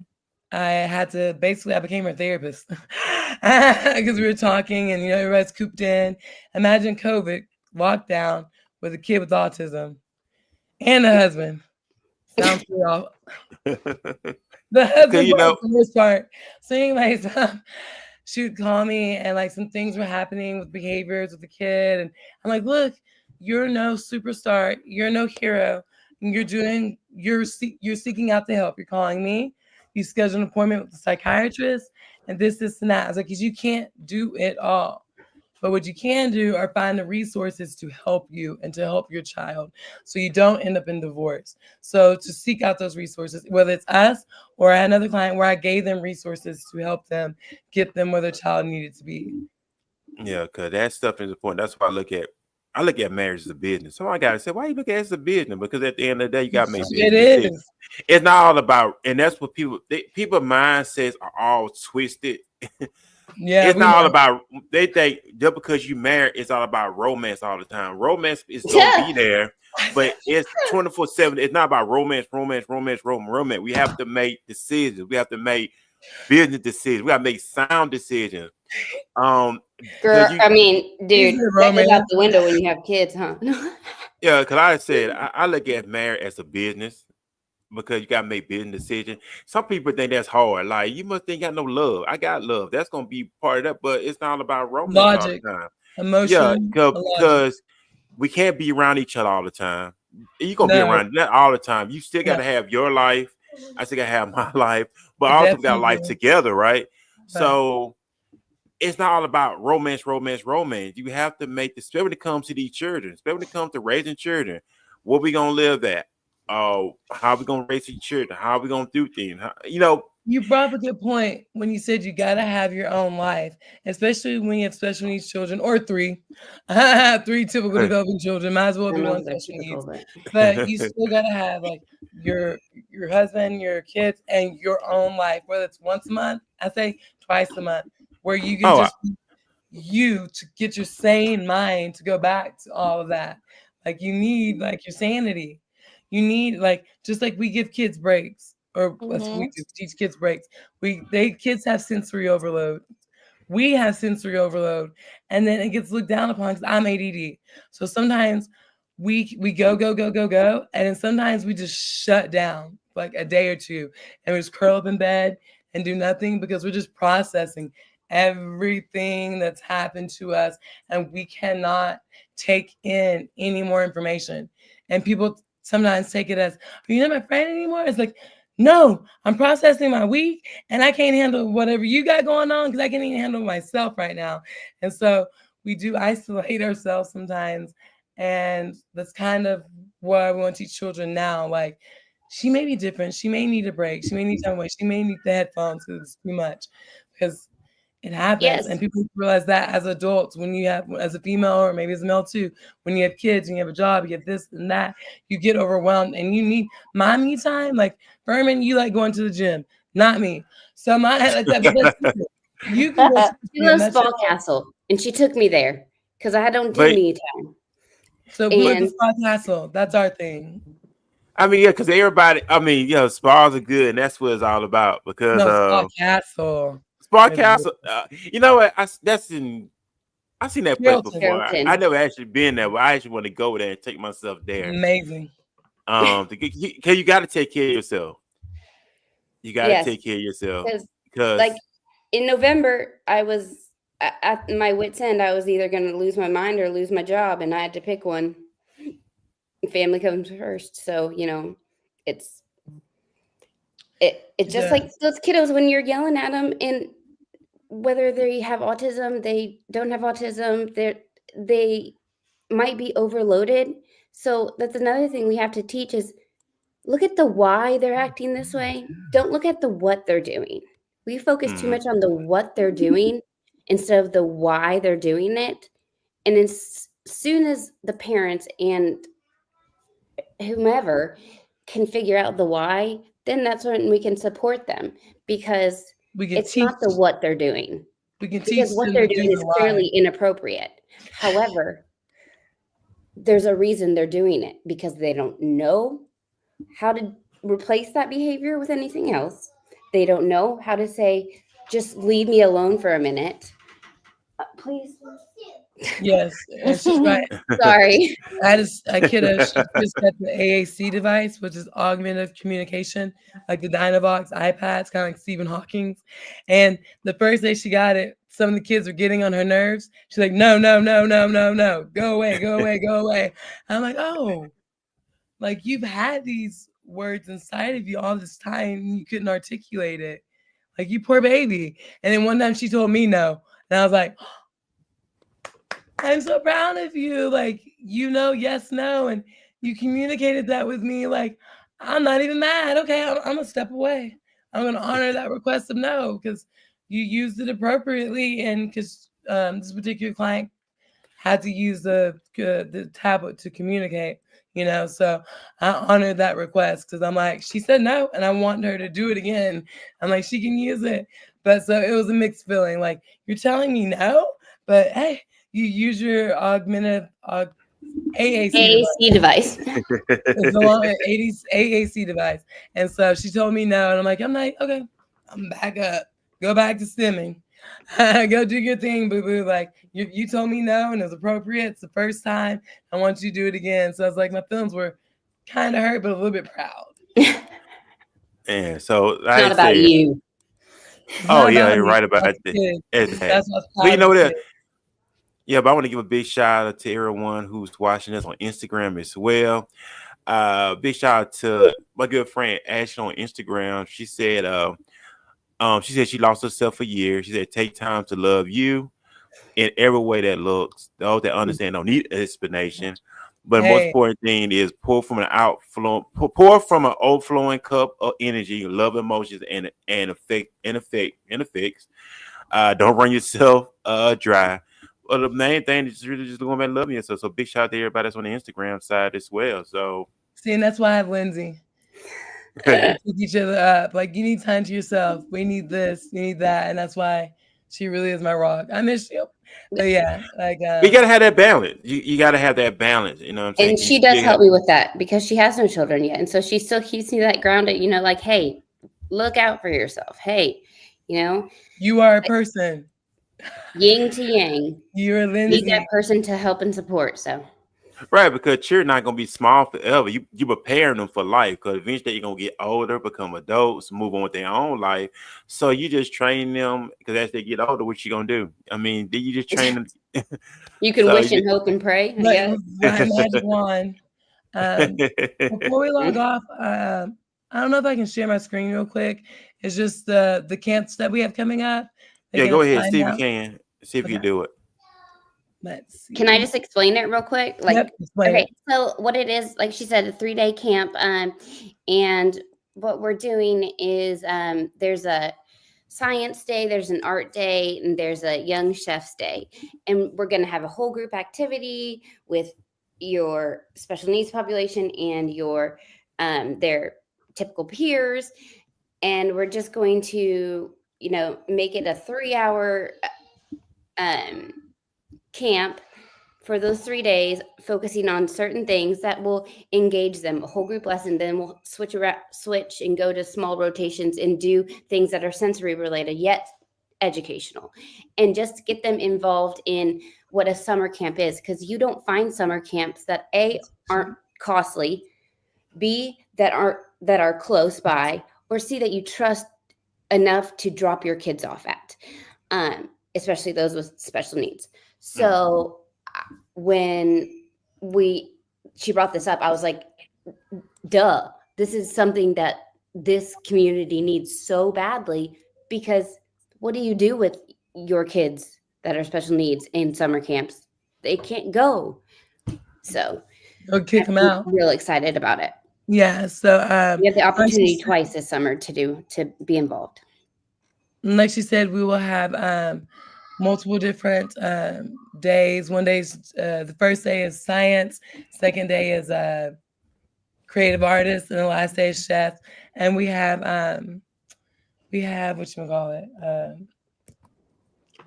I had to basically, I became her therapist because we were talking and, everybody's cooped in. Imagine COVID, lockdown with a kid with autism and a husband. Sounds pretty awful. The Because husband part's the worst part. So, anyways, she would call me and like some things were happening with behaviors with the kid. And I'm like, look, you're no superstar. You're no hero. You're seeking out the help. You're calling me. You schedule an appointment with the psychiatrist and this, and that. I was like, because you can't do it all. But what you can do are find the resources to help you and to help your child so you don't end up in divorce. So to seek out those resources, whether it's us or I had another client where I gave them resources to help them get them where their child needed to be. Yeah, because that stuff is important. That's why I look at marriage as a business. Somebody got to say, why you look at it as a business? Because at the end of the day, you got to make It business decisions. is. It's not all about, and that's what people mindsets are all twisted. Yeah, It's we not all know. about, they think just because you married, it's all about romance all the time. Romance is going to be there, but it's 24/7. It's not about romance. We have to make decisions. We have to make business decisions. We got to make sound decisions. Girl, Because I mean, dude, Is it that goes out romance? the window when you have kids, huh? yeah, because I said I look at marriage as a business because you gotta make business decisions. Some people think that's hard. Like you must think you got no love. I got love. That's gonna be part of that, but it's not about romance all Logic, the time. Yeah, emotion, logic. because we can't be around each other all the time. You're gonna be No, around that all the time. You still no, gotta have your life. I still gotta have my life, but I also got life definitely. together, right? Right. So it's not all about romance. You have to make this, especially when it comes to these children, especially when it comes to raising children. What we gonna live at? How we gonna raise these children? How we gonna do things? You brought up a good point when you said you gotta have your own life, especially when you have special needs children or three, three typical developing children. Might as well I be don't know one if they're special typical, needs, but but you still gotta have like your husband, your kids, and your own life. Whether it's once a month, I say twice a month, where you can oh, just be you to get your sane mind to go back to all of that. Like you need like your sanity. You need like just like we give kids breaks, or that's what we do, teach kids breaks. Kids have sensory overload. We have sensory overload, and then it gets looked down upon because I'm ADD. So sometimes we go, and then sometimes we just shut down for like a day or two, and we just curl up in bed and do nothing because we're just processing everything that's happened to us, and we cannot take in any more information. And people sometimes take it as, "Are you not my friend anymore?" It's like, no, I'm processing my week and I can't handle whatever you got going on because I can't even handle myself right now. And so we do isolate ourselves sometimes. And that's kind of what I want to teach children now. Like, she may be different. She may need a break. She may need time away. She may need the headphones because it's too much. Because it happens. yes, And people realize that as adults, when you have, as a female or maybe as a male too, when you have kids and you have a job, you get this and that, you get overwhelmed and you need my me time. Like Furman, you like going to the gym, not me. So my like that, but that's different. You can go to the she gym. loves That's your Spa Castle, and she took me there because I don't do but me time. so we at the And Spa Castle. That's our thing. I mean, yeah, because everybody, I mean, spas are good, and that's what it's all about. Because No, Spa Castle. Spa It's Castle, you know what? I seen that place Carrollton. before. I Carrollton. never actually been there, but I actually want to go there and take myself there. Amazing. Because you got to take care of yourself. You got to Yes, take care of yourself because like because in November, I was at my wit's end. I was either going to lose my mind or lose my job, and I had to pick one. Family comes first, so it's it's just like those kiddos when you're yelling at them, and whether they have autism, they don't have autism, they might be overloaded. So that's another thing we have to teach is look at the why they're acting this way. Don't look at the what they're doing. We focus too much on the what they're doing instead of the why they're doing it. And as soon as the parents and whomever can figure out the why, then that's when we can support them because We can it's teach. not the what they're doing. We can teach Because what them they're to do doing is the why. clearly inappropriate. However, there's a reason they're doing it because they don't know how to replace that behavior with anything else. They don't know how to say, just leave me alone for a minute. Please. Yes, and she's right. Sorry. I had a kiddo, she just got the AAC device, which is augmentative communication, like the Dynavox iPads, kind of like Stephen Hawking's. And the first day she got it, some of the kids were getting on her nerves. She's like, no, no, no, no, no, no. Go away, go away, go away. I'm like, oh, like you've had these words inside of you all this time and you couldn't articulate it. Like you poor baby. And then one time she told me no. And I was like, I'm so proud of you. Like, yes, no. And you communicated that with me. Like, I'm not even mad. Okay, I'm going to step away. I'm going to honor that request of no because you used it appropriately. And because this particular client had to use the tablet to communicate, So I honored that request because I'm like, she said no, and I want her to do it again. I'm like, she can use it. But so it was a mixed feeling. Like, you're telling me no, but hey, you use your augmented AAC device. it's no longer 80s AAC device. And so she told me no. And I'm like, okay, I'm back up. Go back to stimming. Go do your thing, boo-boo. Like, you told me no, and it was appropriate. It's the first time. I want you to do it again. So I was like, my feelings were kind of hurt, but a little bit proud. And so It's I not about said, you. oh yeah, you're right about that. That's what's But you know proud of what? Yeah, but I want to give a big shout out to everyone who's watching us on Instagram as well. Big shout out to my good friend Ashley on Instagram. She said, she lost herself a year. She said, take time to love you in every way that looks. Those that understand don't need explanation. But the most important thing is pour from an overflowing cup of energy, love, emotions, and effects. Don't run yourself dry. Well, the main thing is really just going back and loving yourself. So big shout out to everybody that's on the Instagram side as well. So see, and that's why I have Lindsay. Pick each other up. Like, you need time to yourself. We need this, you need that, and that's why she really is my rock. I miss you. But yeah, like you gotta have that balance. You gotta have that balance. You know what I'm saying? And she does help me with that because she has no children yet. And so she still keeps me that grounded, like, hey, look out for yourself. Hey, you are a person. Yin to yang. You're Lindsay. Need that person to help and support. So right, because you're not gonna be small forever. You preparing them for life because eventually you're gonna get older, become adults, move on with their own life. So you just train them because as they get older, what you gonna do? I mean, you just train them. You can wish and hope and pray. Like magic wand. Before we log off, I don't know if I can share my screen real quick. It's just the camps that we have coming up. Yeah, go ahead. See if you can. See if you do it. Let's see. Can I just explain it real quick? Like, yep, okay, so what it is, like she said, a 3-day camp. And what we're doing is there's a science day, there's an art day, and there's a young chef's day. And we're going to have a whole group activity with your special needs population and your their typical peers. And we're just going to, make it a 3-hour camp for those 3 days, focusing on certain things that will engage them, a whole group lesson. Then we'll switch and go to small rotations and do things that are sensory related yet educational, and just get them involved in what a summer camp is, because you don't find summer camps that A, aren't costly, B, that are close by, or C, that you trust enough to drop your kids off at, especially those with special needs. So when she brought this up, I was like, duh, this is something that this community needs so badly, because what do you do with your kids that are special needs in summer camps? They can't go. So I'll kick them out. Real excited about it. Yeah. So we have the opportunity twice this summer to be involved. Like she said, we will have multiple different days. One day, the first day is science. Second day is creative artist, and the last day is chef. And we have whatchamacallit,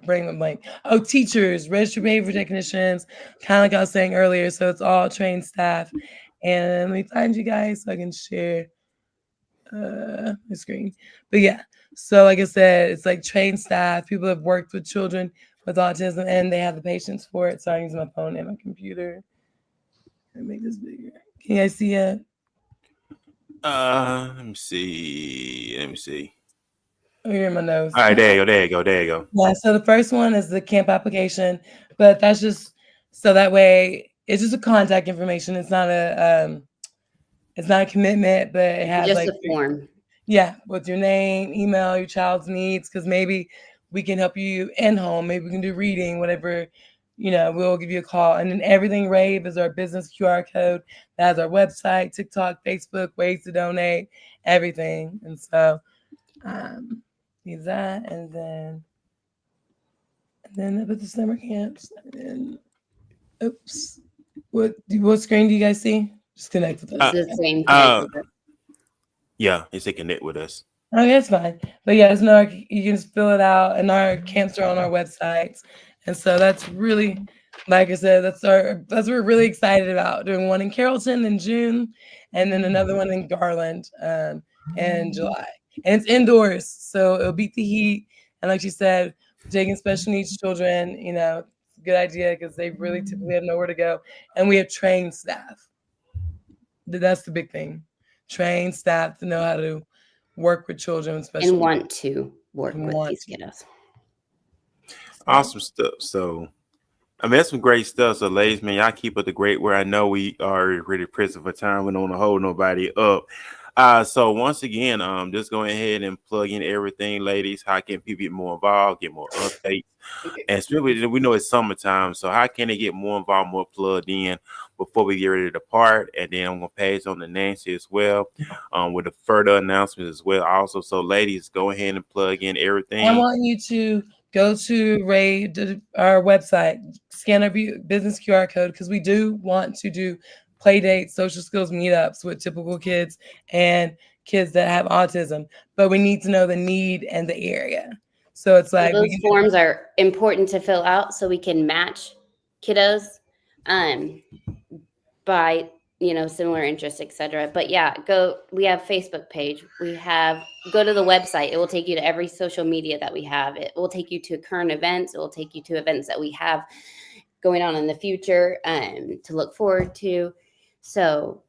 bring them blank. Oh, teachers, registered behavior technicians, kind of like I was saying earlier. So it's all trained staff. And let me find you guys so I can share the screen. But yeah, so like I said, it's like trained staff, people have worked with children with autism, and they have the patience for it. So I'm using my phone and my computer. Let me make this bigger. Can you guys see it? Let me see. Let me see. Oh, you're in my nose. All right, there you go. There you go. There you go. Yeah, so the first one is the camp application, but that's just so that way it's just a contact information. It's not a commitment, but it has Just like a form. yeah, with your name, email, your child's needs, because maybe we can help you in home. Maybe we can do reading, whatever. We'll give you a call. And then everything Rave is our business QR code. That has our website, TikTok, Facebook, ways to donate, everything. And so use that, and then I put the summer camps. And then, oops, what screen do you guys see? Just connect with It's us. the same Uh, connected. yeah, it's a connect with us. Oh, that's fine. But yeah, it's no, you can just fill it out, and our camps are on our websites, and so that's really, like I said, that's what we're really excited about. Doing one in Carrollton in June, and then another one in Garland in July, and it's indoors, so it'll beat the heat. And like you said, taking special needs children, it's a good idea because they really typically have nowhere to go, and we have trained staff. That's the big thing, trained staff to know how to work with children with special And needs. want to work And with want these to. kiddos. Awesome stuff. So, I mean, that's some great stuff. So, ladies, man, y'all keep up the great work. I know we are really pressed for time. We don't want to hold nobody up. So once again, just go ahead and plug in everything, ladies. How can people get more involved, get more updates? And especially, we know it's summertime, so how can they get more involved, more plugged in before we get ready to depart? And then I'm gonna pass on to Nancy as well, with the further announcements as well. Also, so ladies, go ahead and plug in I everything. want you to go to our website, scan our business QR code, because we do want to do play dates, social skills meetups with typical kids and kids that have autism, but we need to know the need and the area. So it's like Those forms are important to fill out so we can match kiddos by similar interests, etc. But yeah, we have Facebook page, go to the website. It will take you to every social media that we have. It will take you to current events. It will take you to events that we have going on in the future to look forward to. So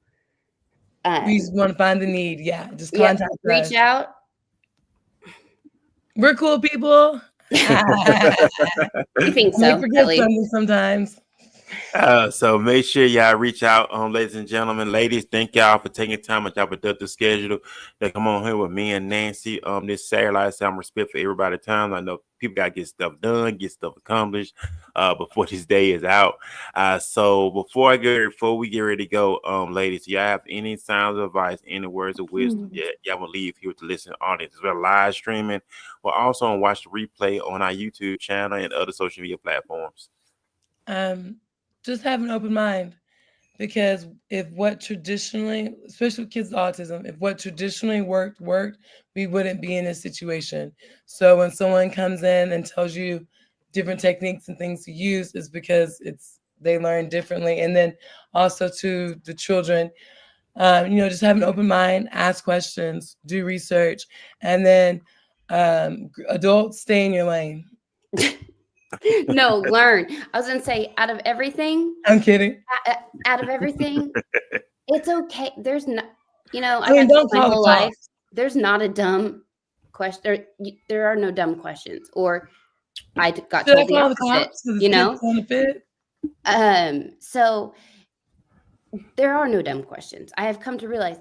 we just want to find the need. Yeah, just contact us. Reach out. We're cool people. You think so? We forget something sometimes. So make sure y'all reach out, ladies and gentlemen. Ladies, thank y'all for taking time with y'all productive schedule to come on here with me and Nancy this Saturday. Like I said, I'm respect for everybody's time. I know people got to get stuff done, get stuff accomplished before this day is out. So before we get ready to go, ladies, y'all have any signs of advice, any words of wisdom y'all will leave here to listen audience as well, live streaming, or also watch the replay on our YouTube channel and other social media platforms? Just have an open mind, because if what traditionally, especially with kids with autism, if what traditionally worked, we wouldn't be in this situation. So when someone comes in and tells you different techniques and things to use, is because they learn differently. And then also to the children, just have an open mind, ask questions, do research, and then adults, stay in your lane. No, learn. I was gonna say, out of everything, I'm kidding. Out of everything, it's okay. There's not, I mean, don't my call whole the life. cops. There's not a dumb question. There are no dumb questions. Or I got Should I told the call the opposite. cops? So this kid's on the fit? So there are no dumb questions. I have come to realize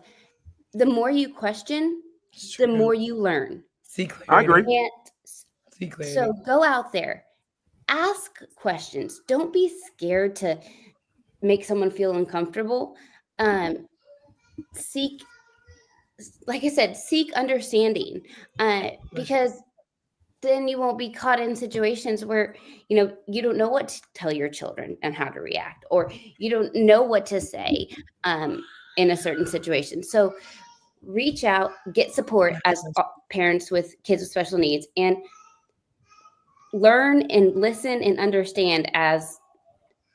the more you question, the more you learn. See clarity. I agree. And See clarity. so go out there, ask questions. Don't be scared to make someone feel uncomfortable. Seek, like I said, seek understanding, because then you won't be caught in situations where you don't know what to tell your children and how to react, or you don't know what to say in a certain situation. So reach out, get support as parents with kids with special needs, and learn and listen and understand as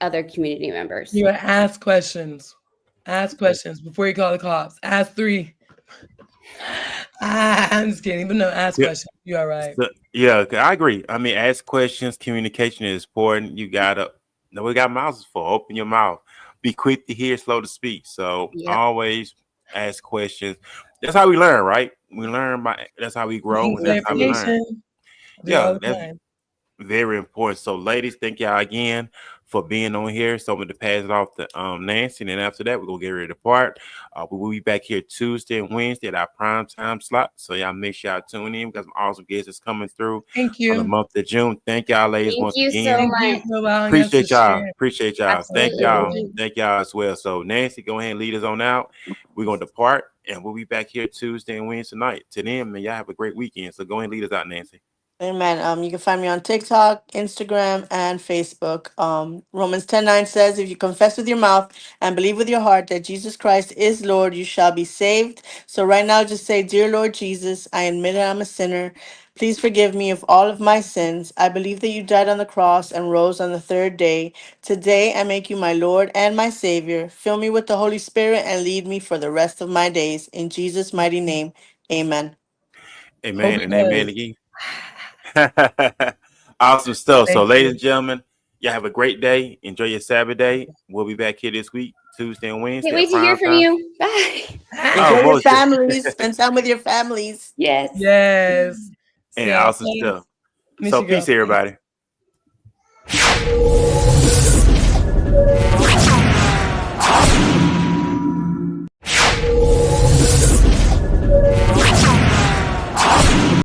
other community members. You ask questions. Ask questions before you call the cops. Ask 3. I'm just kidding, but no, ask Yeah, questions. You all right? yeah, I agree. I mean, ask questions. Communication is important. You gotta know we got mouths for. Open your mouth. Be quick to hear, slow to speak. So Yep. always ask questions. That's how we learn, right? We learn by. That's how we grow, Seeking and that's how we learn. clarification. I do all Yeah, the that's time. very important. So, ladies, thank y'all again for being on here. So I'm going to pass it off to Nancy, and then after that, we're gonna get ready to part. We will be back here Tuesday and Wednesday at our prime time slot. So y'all make sure y'all tune in because some awesome guests is coming through Thank for the you. month of June. Thank y'all, ladies, Thank once you so again. Thank you much. for allowing us to Appreciate y'all. share. Appreciate y'all. Thank Absolutely. y'all. Thank you. Thank y'all as well. So Nancy, go ahead and lead us on out. We're gonna depart, and we'll be back here Tuesday and Wednesday night. To them, man, y'all have a great weekend. So go ahead and lead us out, Nancy. Amen. You can find me on TikTok, Instagram, and Facebook. Romans 10:9 says, if you confess with your mouth and believe with your heart that Jesus Christ is Lord, you shall be saved. So right now, just say, Dear Lord Jesus, I admit that I'm a sinner. Please forgive me of all of my sins. I believe that you died on the cross and rose on the third day. Today, I make you my Lord and my Savior. Fill me with the Holy Spirit and lead me for the rest of my days. In Jesus' mighty name, amen. Hope Amen it and amen does. again. Awesome stuff. So, Thank ladies you. and gentlemen, y'all have a great day. Enjoy your Sabbath day. We'll be back here this week, Tuesday and Can't Wednesday at wait to hear prime from time. you. Bye. Oh, Enjoy your most families. Spend time with your families. Yes. Yes. and So awesome thanks. stuff. Miss So, you, girl. peace, everybody.